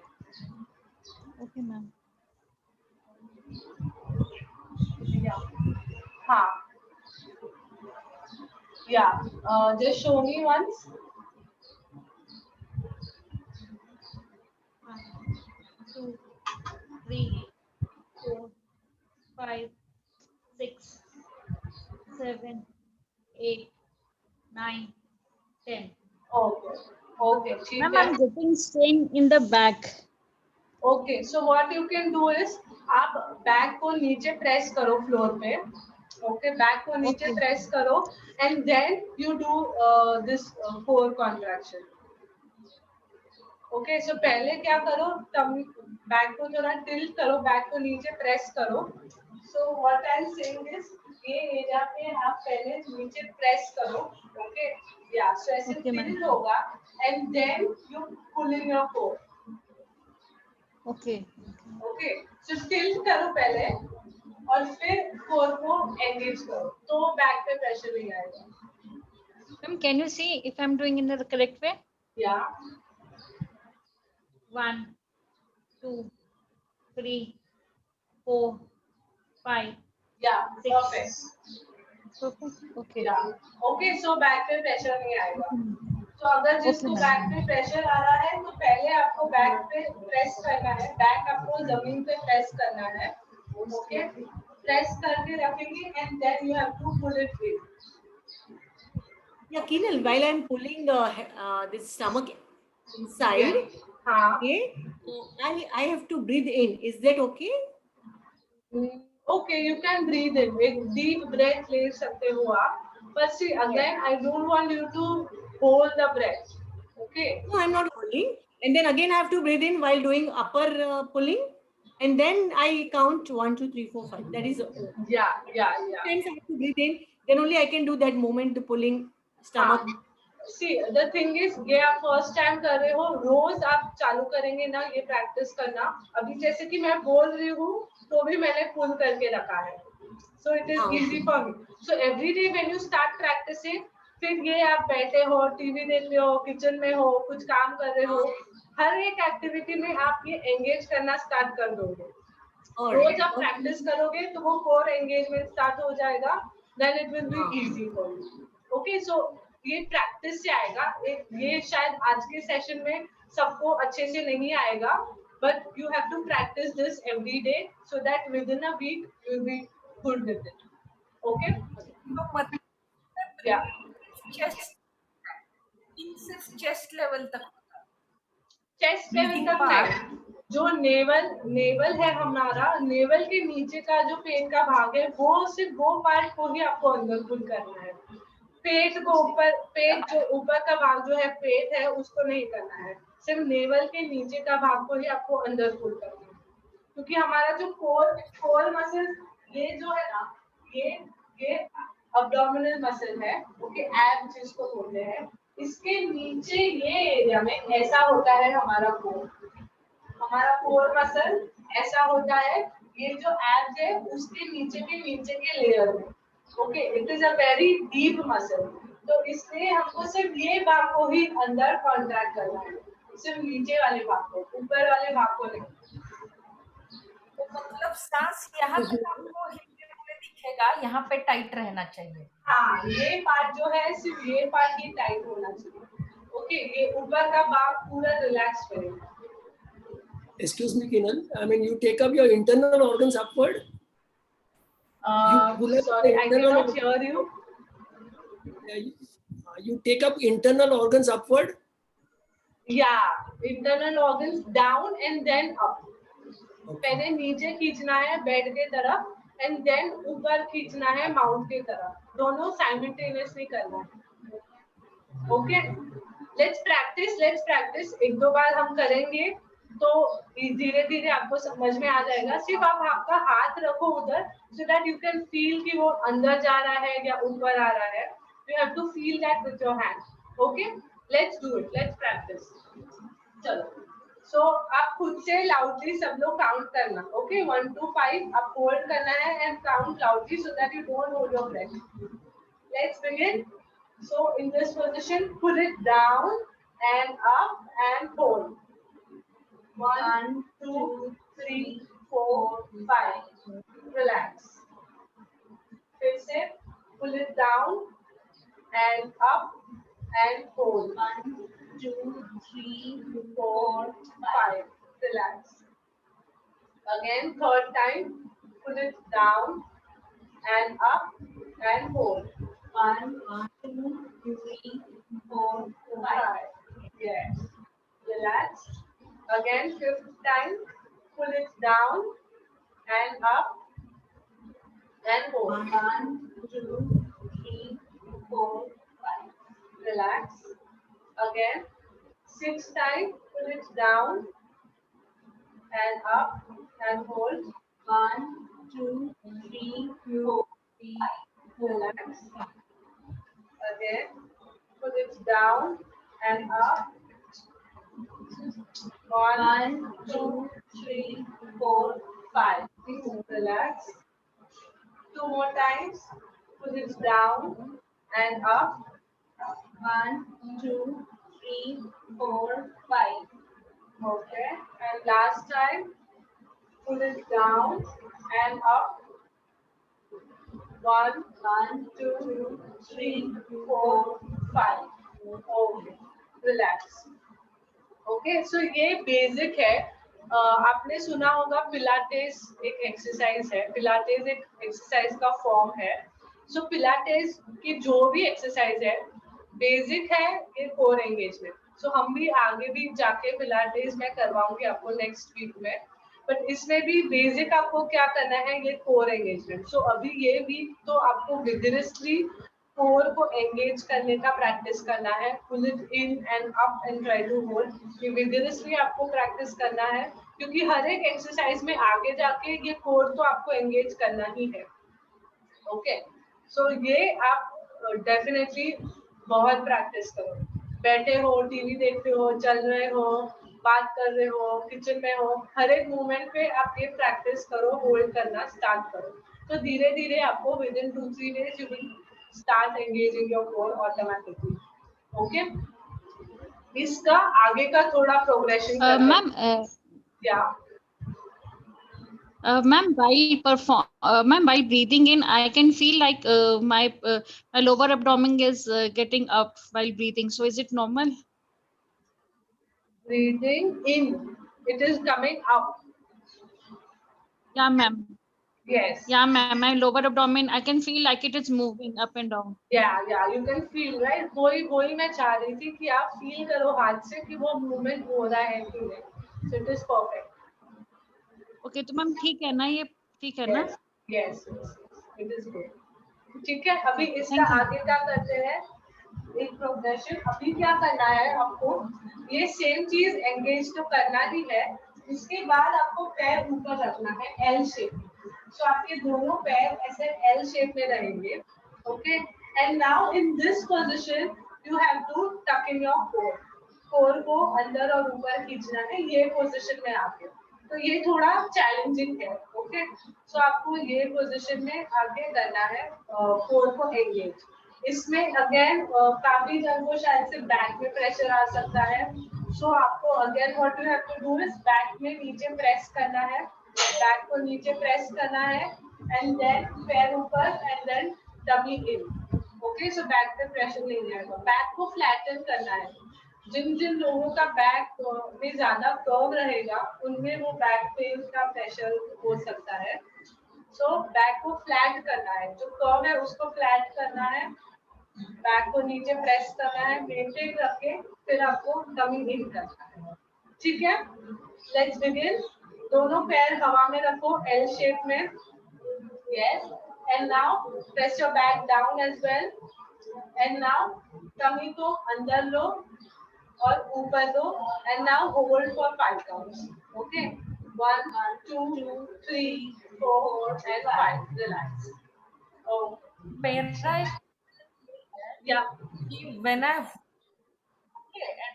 Speaker 7: Okay, ma'am.
Speaker 1: Yeah. हाँ. Yeah. Just show me once.
Speaker 7: 1, 2, 3, 4, 5, 6, 7, 8, 9, 10.
Speaker 1: Okay. Okay. ठीक
Speaker 7: Ma'am,
Speaker 1: है.
Speaker 7: I'm getting stain in the back.
Speaker 1: Okay. So what you can do is आप बैक को नीचे प्रेस करो फ्लोर पे. Okay. बैक को नीचे
Speaker 7: Okay.
Speaker 1: प्रेस करो and then you do this core contraction. Okay, so पहले क्या करो, बैक को थोड़ा टिल्ट करो, बैक को नीचे प्रेस करो. So what I am saying is ये एरिया पे आप पहले नीचे प्रेस करो. ओके, या सो ऐसे
Speaker 7: Okay, ma'am.
Speaker 1: टिल्ट होगा and then you pull in your core.
Speaker 7: Okay.
Speaker 1: Okay, so tilt करो पहले और फिर कोर को एंगेज करो, तो बैक पे प्रेशर नहीं आएगा.
Speaker 7: Ma'am, can you see if I'm doing in the correct way?
Speaker 1: या
Speaker 7: 1, 2, 3, 4, 5.
Speaker 1: या
Speaker 7: Six.
Speaker 1: परफेक्ट.
Speaker 7: Okay.
Speaker 1: या ओके, सो बैक पे प्रेशर नहीं आएगा. तो अगर जिसको
Speaker 7: Okay,
Speaker 1: बैक पे प्रेशर आ रहा है तो पहले आपको बैक पे प्रेस करना है, बैक आपको जमीन पे प्रेस करना है. ओके, प्रेस करके रखेंगे and then you have to pull it in.
Speaker 6: Yeah, Keenal, while I'm pulling this stomach inside,
Speaker 1: हाँ.
Speaker 6: okay, I have to breathe in. Is that okay?
Speaker 1: Okay, you can breathe in. एक deep breath ले सकते हो आप. But see, again, I don't want you to hold the breath. Okay.
Speaker 6: No, I'm not holding. And then again, I have to breathe in while doing upper pulling. And then I count 1, 2, 3, 4, 5. That is
Speaker 1: Yeah.
Speaker 6: Sometimes I have to breathe in. Then only I can do that movement, the pulling stomach.
Speaker 1: See, the thing is, ये आप फर्स्ट टाइम कर रहे हो, रोज आप चालू करेंगे ना ये प्रैक्टिस करना. अभी जैसे कि मैं बोल रही हूँ तो भी मैंने पुल करके रखा है. So it is easy for me. So every day when you start practicing, फिर ये आप बैठे हो, टीवी देख रहे हो, किचन में हो, कुछ काम कर रहे हो, हर एक एक्टिविटी में आप ये एंगेज करना स्टार्ट कर दोगे. रोज आप प्रैक्टिस करोगे तो वो कोर एंगेजमेंट स्टार्ट हो जाएगा. Then it will be easy for you. Okay, so ये प्रैक्टिस से आएगा. ये शायद आज के सेशन में सबको अच्छे से नहीं आएगा, but you have to practice this every day so that within a week you will be good with it. Okay?
Speaker 4: तो मतलब
Speaker 1: Yeah.
Speaker 4: सिर्फ चेस्ट लेवल तक.
Speaker 1: चेस्ट लेवल तक नहीं. जो नेवल है हमारा, नेवल के नीचे का जो पेट का भाग है वो सिर्फ वो पार्ट को ही आपको अंदर पुल करना है. पेट को ऊपर, पेट जो ऊपर का भाग जो है पेट है उसको नहीं करना है. सिर्फ नेवल के नीचे का भाग को ही आपको अंदर पुल करना है. क्योंकि हमारा जो कोर मसल ये जो है ना, ये अब्डोमिनल मसल है. ओके, एब्स जिसको बोलते हैं. इसके नीचे ये एरिया में ऐसा होता है हमारा कोर मसल ऐसा होता है. ये जो एब्स है उसके नीचे के लेयर में. Okay, it is a very deep muscle. तो इसलिए हमको सिर्फ ये भाग को ही अंदर कॉन्ट्रैक्ट करना है, सिर्फ नीचे वाले भाग को, ऊपर वाले भाग को नहीं.
Speaker 4: तो मतलब सांस यहाँ तक आपको हिलते हुए दिखेगा, यहाँ पे टाइट रहना चाहिए.
Speaker 1: हाँ, ये पार्ट जो है सिर्फ ये पार्ट ही टाइट होना चाहिए. ओके, ये ऊपर का भाग पूरा रिलैक्स रहेगा.
Speaker 3: Excuse me, Kinan. I mean, you take up your internal organs upward.
Speaker 1: Sorry, I cannot hear you.
Speaker 3: You take up internal organs upward.
Speaker 1: Yeah, internal organs down and then up. पहले नीचे खींचना है बेड के तरफ and then ऊपर खींचना है माउंट के तरफ. दोनों साइमल्टेनियसली करना है. Okay, let's practice. एक दो बार हम करेंगे तो धीरे धीरे आपको समझ में आ जाएगा. सिर्फ आप आपका हाथ रखो उधर so that you can feel कि वो अंदर जा रहा है या ऊपर आ रहा है. You have to feel that with your hand. Okay, let's do it. Let's practice. चलो. So आप खुद से loudly सब लोग count करना. Okay, 1 to 5 आप hold करना है and count loudly so that you don't hold your breath. let's begin. So in this position, pull it down and up and hold. 1, 2, 3, 4, 5. Relax. Fix it. Pull it down and up and hold. 1, 2, 3, 4, 5. Relax. Again, third time. Pull it down and up and hold. 1, 2, 3, 4, 5. Yes. Relax. Again, fifth time. Pull it down and up and hold. 1, 2, 3, 4, 5. Relax. Again. Sixth time. Pull it down and up and hold. 1, 2, 3, 4, 5. Relax. Again. Pull it down and up. 1, 2, 3, 4, 5. Relax. 2 more times. Pull it down and up. 1, 2, 3, 4, 5. Okay. And last time. Pull it down and up. 1, 2, 3, 4, 5. Okay. Relax. Okay so ये बेसिक है. आपने सुना होगा पिलाटेस एक एक्सरसाइज है. पिलाटेस एक एक्सरसाइज का फॉर्म है. सो पिलाटेस की जो भी एक्सरसाइज है बेसिक है ये कोर एंगेजमेंट. सो हम भी आगे भी जाके पिलाटेस मैं करवाऊंगी आपको नेक्स्ट वीक में. बट इसमें भी बेसिक आपको क्या करना है ये कोर एंगेजमेंट. सो अभी ये वीक तो आपको विगरसली कोर को एंगेज करने का प्रैक्टिस करना है. Pull it in and up and try to hold. ये विगरसली आपको प्रैक्टिस करना है क्योंकि हर एक एक्सरसाइज में आगे जाके ये कोर तो आपको एंगेज करना ही है. ओके सो ये आप डेफिनेटली बहुत प्रैक्टिस करो. बैठे हो, टीवी देख रहे हो, चल रहे हो, बात कर रहे हो, किचन में हो, हर एक मूवमेंट पे आप ये प्रैक्टिस करो. होल्ड करना स्टार्ट करो तो धीरे धीरे आपको with in 2-3 days you will start engaging your core automatically. Okay. इसका आगे का थोड़ा प्रोग्रेशन
Speaker 7: मैम
Speaker 1: या
Speaker 7: ma'am, while breathing in, I can feel like my lower abdomen is getting up while breathing. So is it normal?
Speaker 1: Breathing in, it is coming up.
Speaker 7: Yeah, ma'am.
Speaker 1: Yes.
Speaker 7: Yeah, ma'am. My lower abdomen, I can feel like it is moving up and down.
Speaker 1: Yeah, you can feel, right? वही मैं चाह रही थी कि आप फील करो हाथ से कि वो मूवमेंट हो रहा है कि नहीं. So it is perfect.
Speaker 7: Okay, तो मैम ठीक है ना ये? ठीक है ना?
Speaker 1: Yes, it is good. ठीक है. अभी इसका आगे क्या करते हैं एक प्रोग्रेशन. अभी क्या करना है आपको ये सेम चीज एंगेज तो करना ही है. इसके बाद आपको पैर ऊपर रखना है एल शेप. सो आपके दोनों पैर ऐसे एल शेप में रहेंगे. Okay and now in this position you have to tuck in your core. Core को अंदर और ऊपर खींचना है ये पोजीशन में आके. तो ये थोड़ा चैलेंजिंग है. ओके सो आपको ये पोजीशन में आगे करना है कोर को एंगेज. इसमें अगेन काफी जन को शायद से बैक में प्रेशर आ सकता है. सो आपको again what you have to do is back में नीचे प्रेस करना है. बैक को नीचे प्रेस करना है एंड देन पैर ऊपर and then tummy in. Okay so back पे प्रेशर नहीं जाएगा. बैक को फ्लैटन करना है. जिन लोगों का बैक में ज्यादा कर्व रहेगा उनमें वो बैक पेन का प्रेशर हो सकता है. सो बैक को फ्लैट करना है. जो कर्व है उसको फ्लैट करना है. बैक को नीचे प्रेस करना है मेंटेन रख के फिर आपको डमी इन करना है. ठीक है. Let's begin. दोनों पैर हवा में रखो एल शेप में. Yes and now press your back down as well. And now tummy को अंदर लो और ऊपर दो and now hold for 5 counts. Okay 1 2 3 4 and 5. Relax. Oh,
Speaker 4: मेरा
Speaker 1: yeah.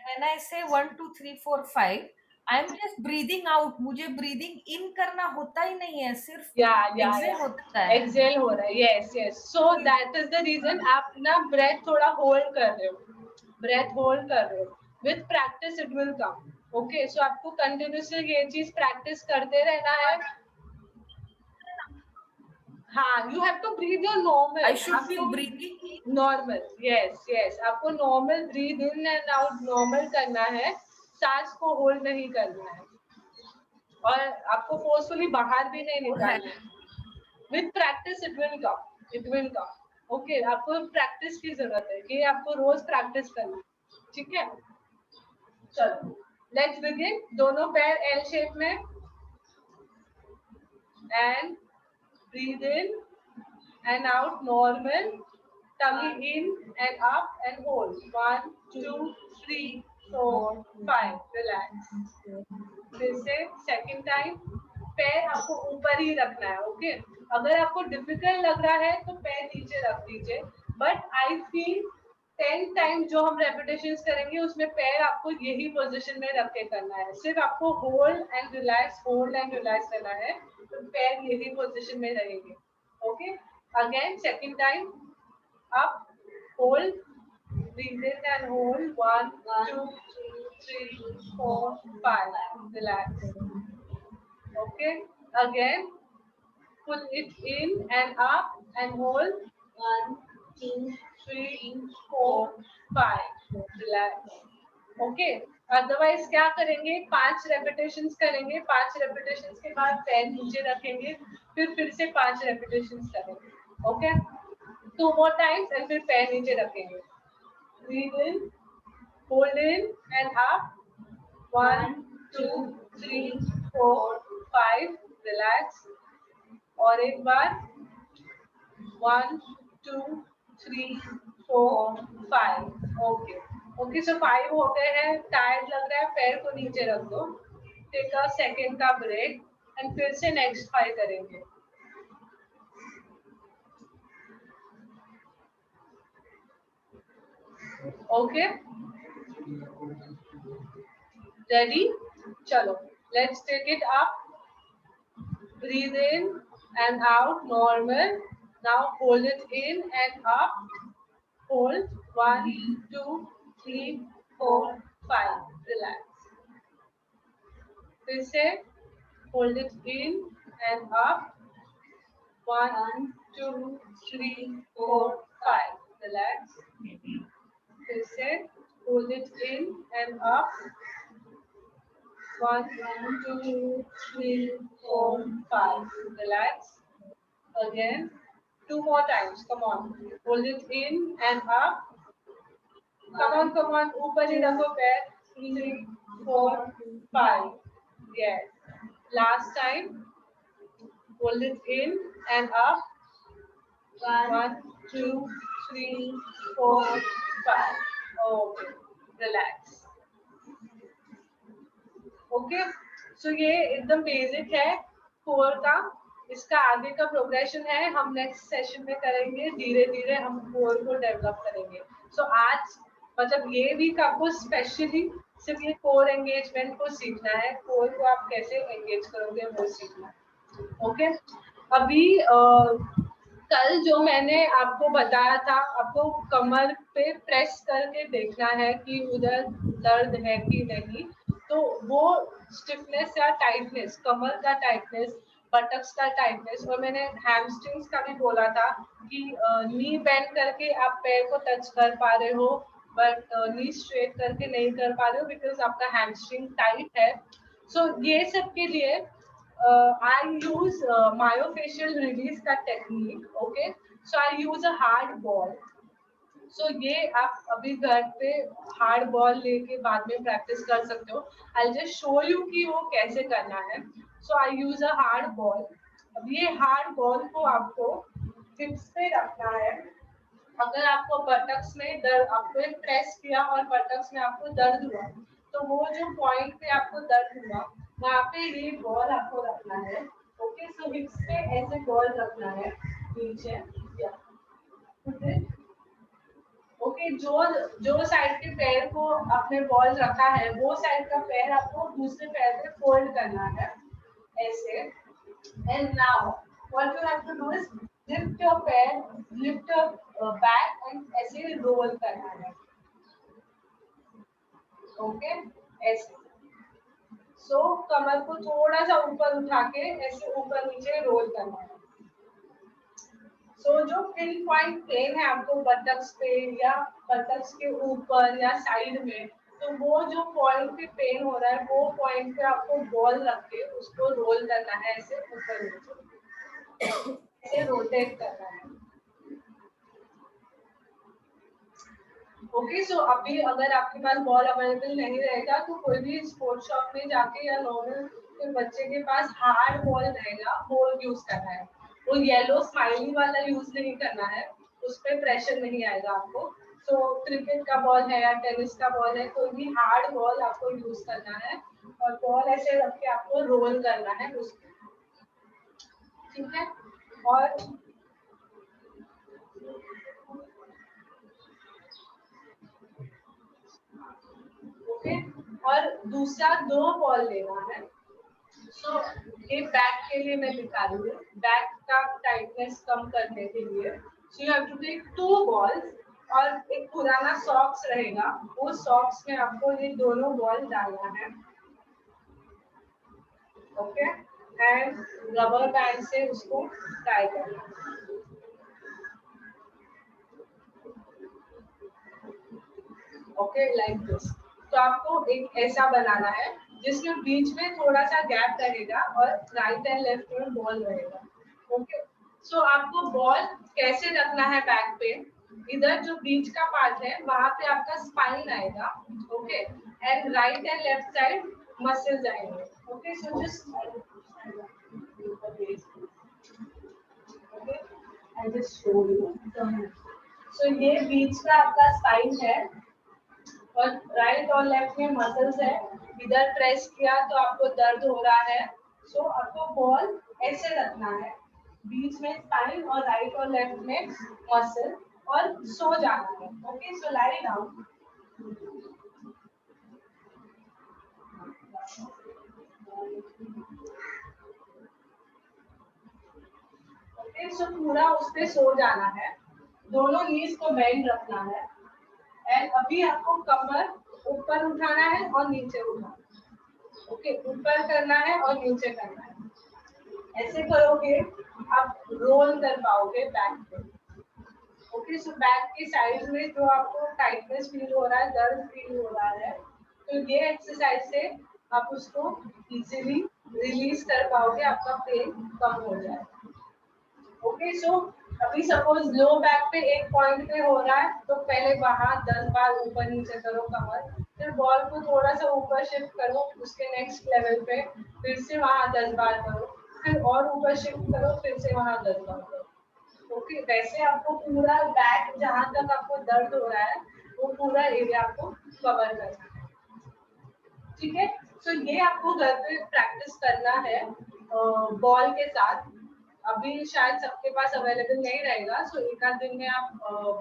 Speaker 4: when I say 1 2 3 4 5 I am just breathing out, मुझे ब्रीदिंग इन करना होता ही नहीं है, सिर्फ एक्सेल होता है,
Speaker 1: एक्सेल हो रहा है। Yes yes, so that is the reason आप ना ब्रेथ थोड़ा होल्ड कर रहे हो, ब्रेथ होल्ड कर रहे हो। With practice it will come. Okay, so आपको कंटिन्यूसली ये चीज प्रैक्टिस करते रहना है। हाँ, you have to breathe your normal.
Speaker 4: I should be breathing
Speaker 1: normal. Yes, yes. आपको normal breathe in and out normal करना है, सांस को होल्ड नहीं करना है, और आपको फोर्सफुली बाहर भी नहीं निकालना है। With practice it will come. It will come. Okay, आपको प्रैक्टिस की जरूरत है, कि आपको रोज प्रैक्टिस करना है, ठीक है? चलो, let's begin. दोनों पैर L शेप में, and breathe in and out normal, tummy in and up and hold. 1, 2, 3, 4, 5. Relax. फिर से सेकंड टाइम पैर आपको ऊपर ही रखना है। ओके, अगर आपको डिफिकल्ट लग रहा है तो पैर नीचे रख दीजिए, बट आई फील 10 टाइम जो हम रेपिटेशंस करेंगे उसमें पैर आपको यही पोजीशन में रख के करना है। सिर्फ आपको होल्ड एंड रिलैक्स करना है, तो पैर यही पोजीशन में रहेंगे। Okay, again second time, up, hold, breathe in and hold. 1, 2, 3, 4, 5. Relax. Okay, again, pull it in and up and hold. 1, 2, 3, 4, 5. Relax. Okay, otherwise क्या करेंगे, 5 रेपिटेशंस करेंगे, 5 रेपिटेशंस के बाद पैर नीचे रखेंगे, फिर से 5 रेपिटेशंस करेंगे। ओके, 2 more times and फिर पैर नीचे रखेंगे। Breathe in, hold in and up. 1, 2, 3, 4, 5. Relax. और एक बार 1, 2, 3, 4, 5. ओके ओके, सो 5 हो गए हैं। टायर्ड लग रहा है, पैर को नीचे रख दो, टेक अ सेकेंड का ब्रेक एंड फिर से नेक्स्ट 5 करेंगे। Okay, ready? चलो, let's take it up. Breathe in and out normal. Now hold it in and up. Hold. 1, 2, 3, 4, 5. Relax. फिर से hold it in and up. 1, 2, 3, 4, 5. Relax. फिर से hold it in and up. 1, 2, 3, 4, 5. Relax. Again. 2 more times. Come on. Hold it in and up. Come on. ऊपर ही रखो पैर. 3, 4, 5. Yes. Last time. Hold it in and up. 1, 2, 3, 4, 5. Okay. Relax. Okay, so ये एकदम बेसिक है कोर का। इसका आगे का प्रोग्रेशन है, हम नेक्स्ट सेशन में करेंगे। धीरे धीरे हम कोर को डेवलप करेंगे। सो आज मतलब ये वीक आपको स्पेशली सिर्फ ये कोर एंगेजमेंट को सीखना है। कोर को आप कैसे एंगेज करोगे वो सीखना है। ओके, अभी कल जो मैंने आपको बताया था, आपको कमर पे प्रेस करके देखना है कि उधर दर्द है कि नहीं। तो वो स्टिफनेस या टाइटनेस, कमर का टाइटनेस, बटक्स का टाइटनेस, और मैंने हैमस्ट्रिंग्स का भी बोला था कि नी बेंड करके आप पैर को टच कर पा रहे हो, बट नी स्ट्रेट करके नहीं कर पा रहे हो बिकॉज आपका हैमस्ट्रिंग टाइट है। सो ये सब के लिए I use myofascial release का technique. Okay, so I use a hard ball. सो ये आप अभी घर पे हार्ड बॉल लेके बाद में प्रैक्टिस कर सकते हो। I'll just show you कि वो कैसे करना है। सो I use a hard ball. अब ये हार्ड बॉल को आपको हिप्स पे रखना है। अगर आपको बटक्स में दर्द, आपको प्रेस किया और बटक्स में आपको दर्द हुआ, तो वो जो पॉइंट पे आपको दर्द हुआ वहाँ पे ये बॉल आपको रखना है। ओके, सो हिप्स पे ऐसे बॉल रखना है नीचे। ओके, ओके, जो साइड के पैर को अपने बॉल रखा है वो साइड का पैर आपको दूसरे पैर पे फोल्ड करना है ऐसे। And now what you have to do is lift your पैर, लिफ्ट योर बैक एंड ऐसे रोल करना है। ओके, ऐसे। सो कमर को थोड़ा सा ऊपर उठा के ऐसे ऊपर नीचे रोल करना है। जो पिन पॉइंट पेन है आपको बटक्स पे या बटक्स के ऊपर या साइड में, तो वो जो पॉइंट पे पेन हो रहा है वो पॉइंट पे आपको बॉल रख के उसको रोल करना है ऐसे ऊपर नीचे, ऐसे रोटेट करना है। ओके, सो अभी अगर आपके पास बॉल अवेलेबल नहीं रहेगा तो कोई भी स्पोर्ट्स शॉप में जाके या नॉर्मल बच्चे के पास हार्ड बॉल रहेगा वो यूज करना है। वो येलो स्माइली वाला यूज नहीं करना है, उस पर प्रेशर नहीं आएगा आपको। सो क्रिकेट का बॉल है या टेनिस का बॉल है, कोई भी हार्ड बॉल आपको यूज करना है और बॉल ऐसे रख के आपको रोल करना है उसको, ठीक है। और ओके, और दूसरा 2 बॉल लेना है। सो ये बैक के लिए मैं दिखा रही हूँ, बैक का टाइटनेस कम करने के लिए। So you have to take 2 balls और एक पुराना सॉक्स रहेगा, वो सॉक्स में आपको ये दोनों बॉल डालना है। ओके, एंड रबर बैंड से उसको टाई करना है। Okay, like this. तो आपको एक ऐसा बनाना है जिसमें बीच में थोड़ा सा गैप रहेगा और राइट एंड लेफ्ट में बॉल रहेगा। ओके, सो आपको बॉल कैसे रखना है बैक पे, इधर जो बीच का पार्ट है वहां पे आपका स्पाइन आएगा। Okay, and right and left side muscles आएंगे। Okay, so just I just show you. So ये बीच का आपका स्पाइन है और राइट और लेफ्ट में मसल्स है। इधर प्रेस किया तो आपको दर्द हो रहा है, सो आपको बॉल ऐसे रखना है, बीच में स्पाइन और राइट और लेफ्ट में मसल, और सो जाना है। ओके, सो लाई डाउन। ओके, सो पूरा उस पे सो जाना है, दोनों नीज को बेंड रखना है। एंड अभी आपको कमर ऊपर उठाना है और नीचे उठाना है। ओके, ऊपर करना है और नीचे करना है। ऐसे करोगे आप रोल कर पाओगे बैक पे। ओके, सो बैक की साइड में जो आपको टाइटनेस फील हो रहा है, दर्द फील हो रहा है, तो ये एक्सरसाइज से आप उसको इजीली रिलीज कर पाओगे, आपका पेन कम हो जाएगा। ओके, सो अभी सपोज लो बैक पे एक पॉइंट पे हो रहा है तो पहले वहां 10 बार ऊपर नीचे करो कमर, फिर बॉल को थोड़ा सा ऊपर शिफ्ट करो उसके नेक्स्ट लेवल पे, फिर से वहां 10 बार करो, फिर और ऊपर शिफ्ट करो, फिर से वहां 10 बार करो। ओके, वैसे आपको पूरा बैक जहां तक आपको दर्द हो रहा है वो पूरा एरिया आपको कवर करना है, ठीक है। सो ये आपको घर पे प्रैक्टिस करना है बॉल के साथ। अभी शायद सबके पास अवेलेबल नहीं रहेगा, सो एक आध दिन में आप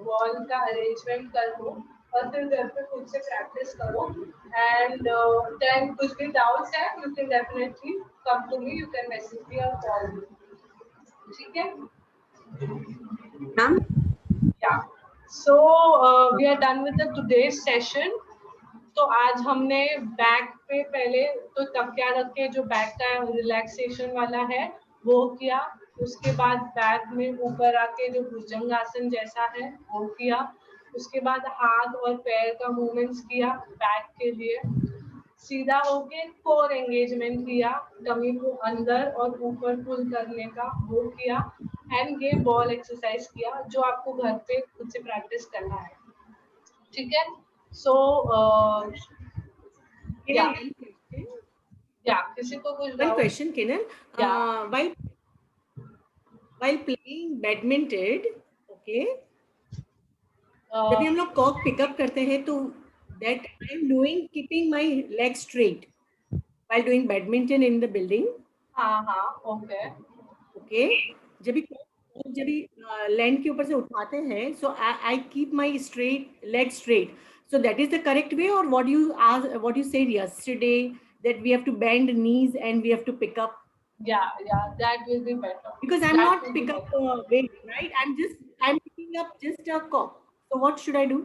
Speaker 1: बॉल का अरेंजमेंट कर लो और फिर घर पे खुद से प्रैक्टिस करो। एंड देन कुछ भी डाउट्स है you can definitely come to me, you can message me और कॉल मी, ठीक है
Speaker 6: ma'am.
Speaker 1: Yeah so we are done with the today's session. तो आज हमने बैक पे पहले तो तकिया रख के जो बैक का रिलैक्सेशन वाला है वो किया, उसके बाद बैक में ऊपर आके जो भुजंगासन जैसा है वो किया, उसके बाद हाथ और पैर का मूवमेंट्स किया बैक के लिए, सीधा होके कोर एंगेजमेंट किया, टमी को अंदर और ऊपर पुल करने का वो किया, एंड ये बॉल एक्सरसाइज किया जो आपको घर पे खुद से प्रैक्टिस करना है, ठीक है। सो या किसी को कुछ
Speaker 6: One question, Kenan. While playing badminton, okay, जब हम लोग कॉक पिकअप करते हैं तो that I am doing keeping my legs straight while doing badminton in the building.
Speaker 1: हाँ, okay.
Speaker 6: Okay, जब भी जब भी लैंड के ऊपर से उठाते हैं, so I keep my leg straight. So that is the correct way, or what you said yesterday, that we have to bend knees and we have to pick up?
Speaker 1: Yeah, that will be better.
Speaker 6: Because I'm not pick up weight, right? I'm picking up just a cock. So what should I do?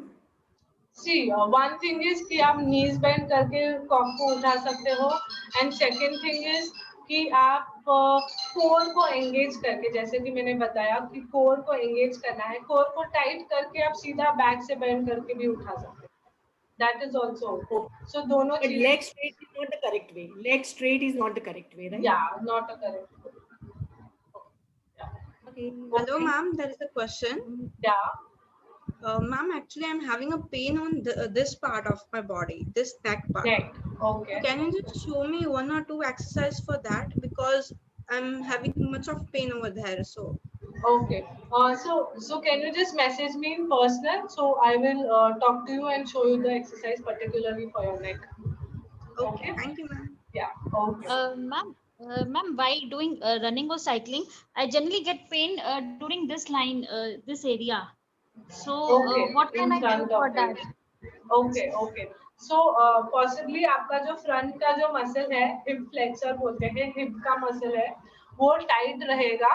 Speaker 1: See, one thing is कि आप knees bend करके कॉक को उठा सकते हो, and second thing is कि आप कोर को एंगेज करके, जैसे कि मैंने बताया कि कोर को एंगेज करना है, कोर को टाइट करके आप सीधा बैक से बेंड करके भी उठा सकते हो. That is also okay. So दोनों
Speaker 6: But leg straight is not the correct way. Leg straight is not the correct way, right?
Speaker 1: Yeah, not a correct way.
Speaker 6: Okay.
Speaker 10: Hello, ma'am. There is a question.
Speaker 1: Yeah.
Speaker 10: Ma'am, actually, I'm having a pain on this part of my body, this neck part.
Speaker 1: Neck. Okay.
Speaker 10: Can you just show me 1 or 2 exercises for that? Because I'm having much of pain over there. So.
Speaker 1: Okay. So can you just message me in personal? So I will talk to you and show you the exercise particularly for your neck.
Speaker 10: Okay. Thank you, ma'am.
Speaker 1: Yeah. Okay.
Speaker 7: Ma'am, while doing running or cycling, I generally get pain during this line, this area. So what can I do for that?
Speaker 1: Okay. So possibly आपका जो front का जो muscle है, hip flexor बोलते हैं, hip का muscle है, वो tight रहेगा,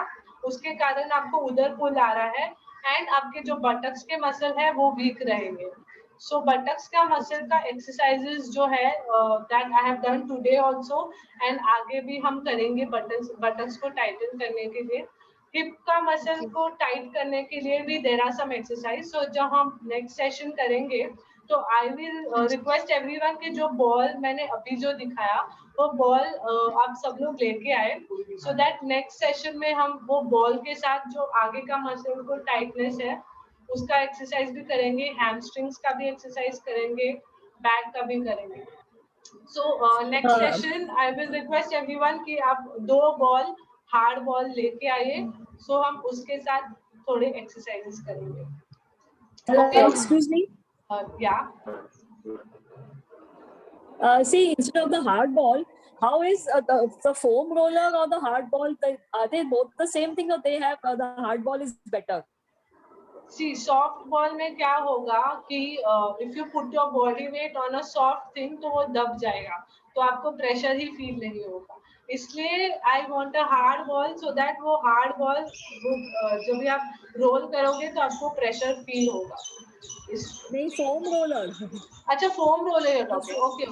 Speaker 1: उसके कारण आपको उधर pull आ रहा है, and आपके जो buttocks के muscle है, वो weak रहेंगे. So buttocks का muscle का exercises जो है that I have done today also, and आगे भी हम करेंगे buttocks को tighten करने के लिए. हिप का मसल को टाइट करने के लिए भी देयर आर सम एक्सरसाइज. सो जब हम नेक्स्ट सेशन करेंगे तो आई विल रिक्वेस्ट एवरीवन कि जो बॉल मैंने अभी जो दिखाया वो बॉल आप सब लोग लेके आए, सो दैट नेक्स्ट सेशन में हम वो बॉल के साथ जो आगे का मसल को टाइटनेस है उसका एक्सरसाइज भी करेंगे, हैमस्ट्रिंग्स का भी एक्सरसाइज करेंगे, बैक का भी करेंगे. So next session I will request everyone कि आप 2 बॉल हार्ड बॉल लेके आइए, सो हम उसके साथ थोड़े एक्सरसाइजेस करेंगे.
Speaker 2: Excuse me.
Speaker 1: Yeah.
Speaker 2: See, instead of the hard ball, how is the foam roller or the hard ball? Are they both the same thing, or they have the hard ball is better?
Speaker 1: See, soft ball में क्या होगा कि if you put your body weight on a soft thing तो वो दब जाएगा, तो आपको प्रेशर ही फील नहीं होगा. इसलिए I want a hard ball, so that वो हार्ड बॉल जब भी आप रोल करोगे तो आपको प्रेशर फील होगा.
Speaker 2: नहीं, फोम रोलर.
Speaker 1: अच्छा, फोम रोलर. ओके.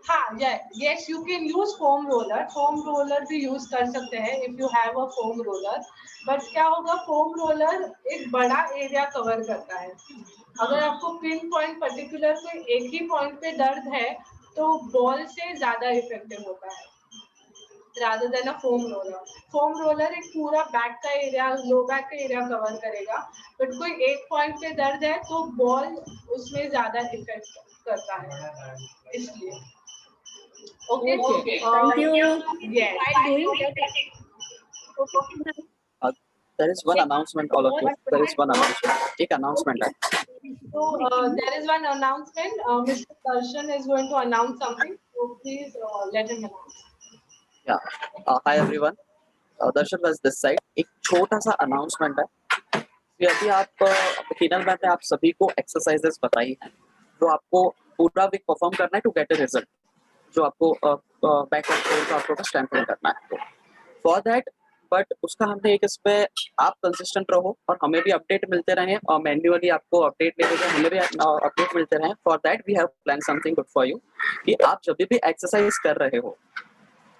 Speaker 1: हाँ, yes, you can use foam roller. Foam roller भी यूज कर सकते हैं if you have a foam roller. But क्या होगा, फोम रोलर एक बड़ा एरिया कवर करता है. अगर आपको पिन पॉइंट पर्टिकुलर कोई एक ही पॉइंट पे दर्द है तो बॉल से ज्यादा इफेक्टिव होता है rather than a foam roller. Foam roller एक पूरा बैक का एरिया, लो बैक का एरिया कवर करेगा, बट कोई एक पॉइंट पे दर्द है तो बॉल उसमें ज्यादा इफेक्ट करता है, इसलिए. Okay.
Speaker 2: Thank you.
Speaker 1: Yes.
Speaker 11: There is one announcement, all of you. There is one announcement. एक announcement है.
Speaker 1: So there is one announcement. Mr. Darshan is going to announce something. So please let him announce.
Speaker 11: Yeah. Hi everyone. Darshan was this side. एक छोटा सा announcement है. यदि आप कीनल मैम ने आप सभी को एक्सरसाइजेस बताई हैं जो आपको पूरा वीक परफॉर्म करना है टू गेट अ रिजल्ट, जो आपको बैक एंड कोर को आपको स्ट्रेंथन करना है. फॉर दैट बट उसका हमने एक इस पे आप कंसिस्टेंट रहो और हमें भी अपडेट मिलते रहे और मैन्युअली आपको अपडेट लेते रहे, हमें भी अपडेट मिलते रहे. For that we have plan something good for you कि आप जब भी एक्सरसाइज कर रहे हो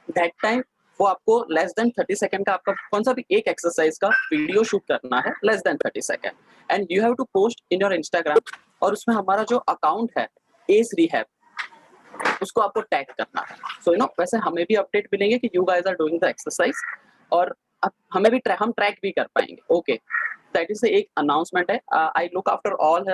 Speaker 11: दैट टाइम वो आपको लेस देन 30 सेकंड का आपका कौन सा भी एक एक्सरसाइज का वीडियो शूट करना है, less than 30 second, and you have to post in your Instagram. और उसमें हमारा जो अकाउंट है एस रिहैब उसको आपको टैग करना है. सो यू नो वैसे हमें भी अपडेट मिलेंगे कि you guys are doing the exercise और अब हमें भी हम ट्रैक भी कर पाएंगे. ओके, दैट इज एक अनाउंसमेंट है. I look after all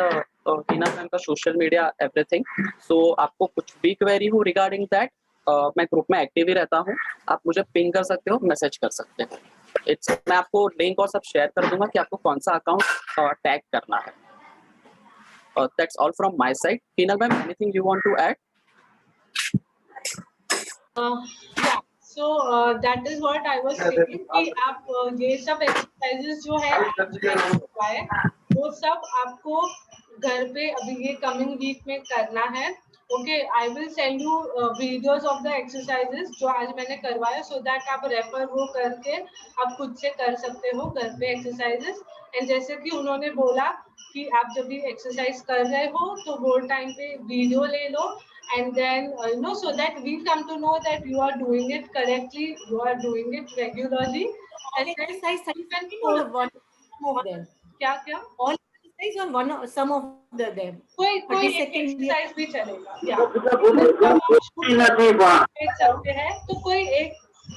Speaker 11: Tina ma'am का सोशल मीडिया एवरीथिंग. सो आपको कुछ भी क्वेरी हो रिगार्डिंग दैट मैं ग्रुप में एक्टिव ही रहता हूँ, आप मुझे पिंग कर सकते हो, मैसेज कर सकते हो. मैं आपको लिंक और सब शेयर कर दूंगा कि आपको कौन सा अकाउंट टैग करना है. That's all from my side. Tina ma'am, anything you want to add?
Speaker 1: So that is what I was saying कि आप ये सब exercises जो है वो सब आपको घर पे अभी ये coming week में करना है. Okay, I will send you videos of the exercises जो आज मैंने करवाया, so that आप रेफर वो करके आप खुद से कर सकते हो घर पे exercises. And जैसे कि उन्होंने बोला कि आप जब भी exercise कर रहे हो तो वो टाइम पे वीडियो ले लो, and then so that we come to know that you are doing it correctly, you are doing it regularly.
Speaker 6: And exercise or one of them.
Speaker 1: क्या क्या?
Speaker 6: All exercise or one or some of them.
Speaker 1: कोई exercise भी चलेगा. देख सकते हैं तो कोई एक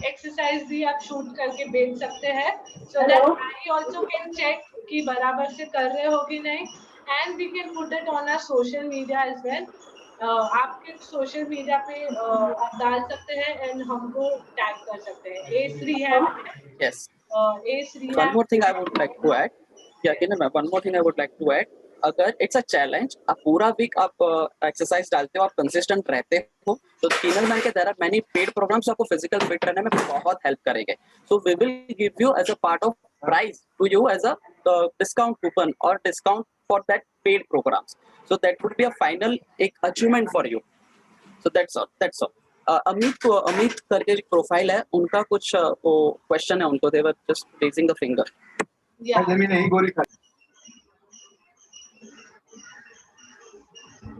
Speaker 1: एक्सरसाइज भी आप शूट करके भेज सकते हैं, so that I also can check कि बराबर से कर रहे हो कि नहीं, and we can put it on our social media as well. आपके सोशल मीडिया पे आप डाल सकते हैं and हमको टैग कर सकते हैं. A3 है.
Speaker 11: Yes.
Speaker 1: A3
Speaker 11: One more thing I would like to add. One more thing I would like to add. अगर इट्स अ चैलेंज, आप पूरा वीक आप एक्सरसाइज डालते हो, आप कंसिस्टेंट रहते हो, तो कीनल मैन के there are many paid programs आपको फिजिकल फिट रहने में बहुत हेल्प करेंगे. So we will give you as a part of price to you as a discount coupon और discount for that paid programs. So that would be a final एक achievement for you. So that's all. Amit करके एक प्रोफाइल है, उनका कुछ वो क्वेश्चन है उनको, they were just raising the finger.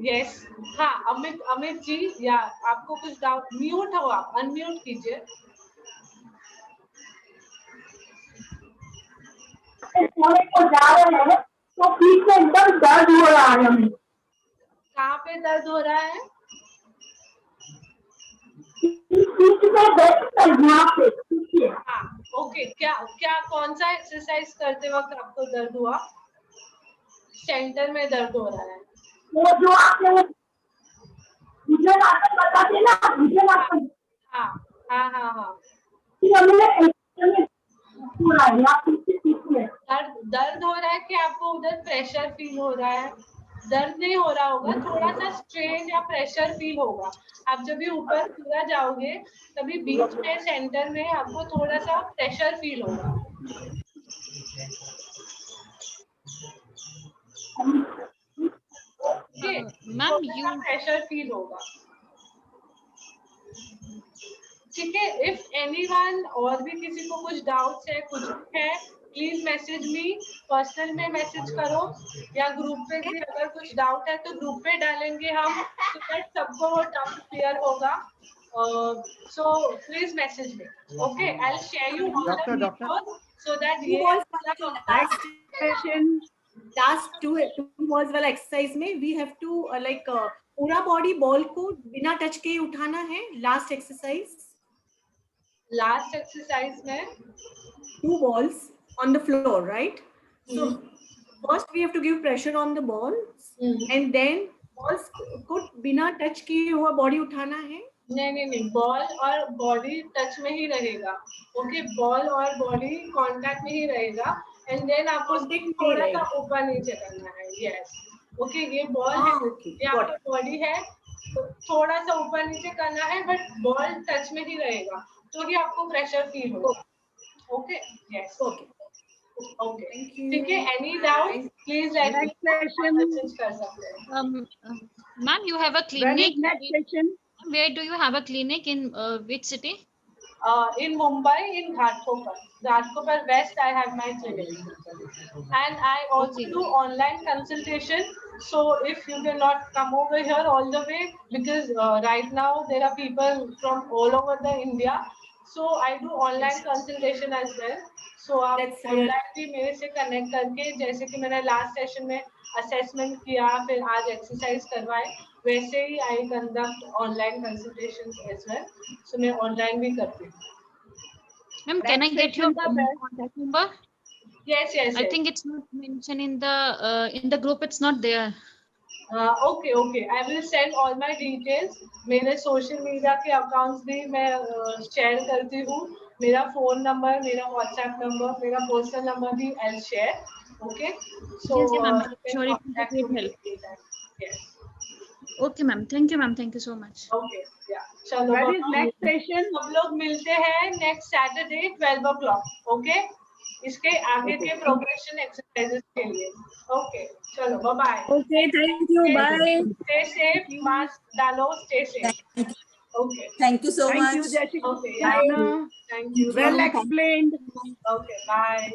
Speaker 1: Yes, हाँ अमित जी, या आपको कुछ डाउट? म्यूट हो आप, अनम्यूट कीजिए.
Speaker 12: तो पीठ में एकदम दर्द हो रहा है.
Speaker 1: कहाँ पे दर्द हो रहा है? हाँ, ओके. क्या कौन सा एक्सरसाइज करते वक्त आपको दर्द हुआ? सेंटर में दर्द हो रहा है.
Speaker 12: वो जो आपने मुझे बताते ना,
Speaker 1: हाँ. दर्द हो रहा है कि आपको उधर प्रेशर फील हो रहा है? दर्द नहीं हो रहा होगा, थोड़ा सा स्ट्रेन या प्रेशर फील होगा. आप जब भी ऊपर पूरा जाओगे तभी बीच में सेंटर में आपको थोड़ा सा प्रेशर फील होगा.
Speaker 7: मैम यू
Speaker 1: प्रेशर फील होगा. ठीक है. इफ एनीवन और भी किसी को कुछ डाउट्स है, कुछ है, प्लीज मैसेज मी, पर्सनल में मैसेज करो, या ग्रुप पे भी अगर कुछ डाउट है तो ग्रुप पे डालेंगे हम, तो दैट सबको वो डाउट क्लियर होगा. So please message me. Okay, I will share you all the videos so that
Speaker 6: last two balls वाला एक्सरसाइज में वी हैव टू पूरा बॉडी बॉल को बिना टच के उठाना है. लास्ट एक्सरसाइज में 2 balls on the floor, right? So first we have to give pressure on the balls, and then balls को बिना टच किए हुआ बॉडी उठाना है.
Speaker 1: नहीं, बॉल और बॉडी टच में ही रहेगा. ओके, बॉल और बॉडी कांटेक्ट में ही रहेगा, एंड देन आपको थोड़ा सा ऊपर नीचे करना है. Yes, okay. ये बॉल है, ये आपका बॉडी है, तो थोड़ा सा ऊपर नीचे करना है, बट बॉल टच में ही रहेगा, तो कि आपको प्रेशर फील होगा. Okay, yes, okay. ठीक है. Any doubt please let me message कर सकते हैं.
Speaker 7: Ma'am you have a clinic. Where do you have a clinic, in which city?
Speaker 1: In Mumbai, in Ghatkopar West, I have my clinic, and I also do online consultation. So if you cannot come over here all the way, because right now there are people from all over the India, so I do online consultation as well. So आप online भी मेरे से connect करके, जैसे कि मैंने last session में assessment किया, फिर आज exercise करवाए, वैसे ही I conduct online consultations as well. So मैं online भी करती हूँ.
Speaker 7: Ma'am, can I get your contact number?
Speaker 1: Yes.
Speaker 7: I think it's not mentioned in the group. It's not there.
Speaker 1: Okay. I will send all my details. मेरे social media के accounts भी मैं share करती हूँ. मेरा phone number, मेरा WhatsApp number, मेरा personal number भी I'll share. Okay. So
Speaker 7: yes, ma'am. Sure, it will help.
Speaker 1: Yes.
Speaker 7: Okay, ma'am. Thank you, ma'am. Thank you so much.
Speaker 1: Okay. चलो
Speaker 6: Where is next session?
Speaker 1: हम लोग मिलते हैं नेक्स्ट सैटरडे 12 o'clock. ओके, इसके आगे के प्रोग्रेशन एक्सरसाइजेस के लिए. ओके, चलो bye.
Speaker 2: Okay, thank you. Bye.
Speaker 1: Stay safe. Mask डालो. Stay safe. Okay.
Speaker 13: Thank you so
Speaker 6: Thank
Speaker 13: much.
Speaker 6: you, Jessica.
Speaker 1: Okay. Thank you.
Speaker 6: Well explained.
Speaker 1: Okay. Bye.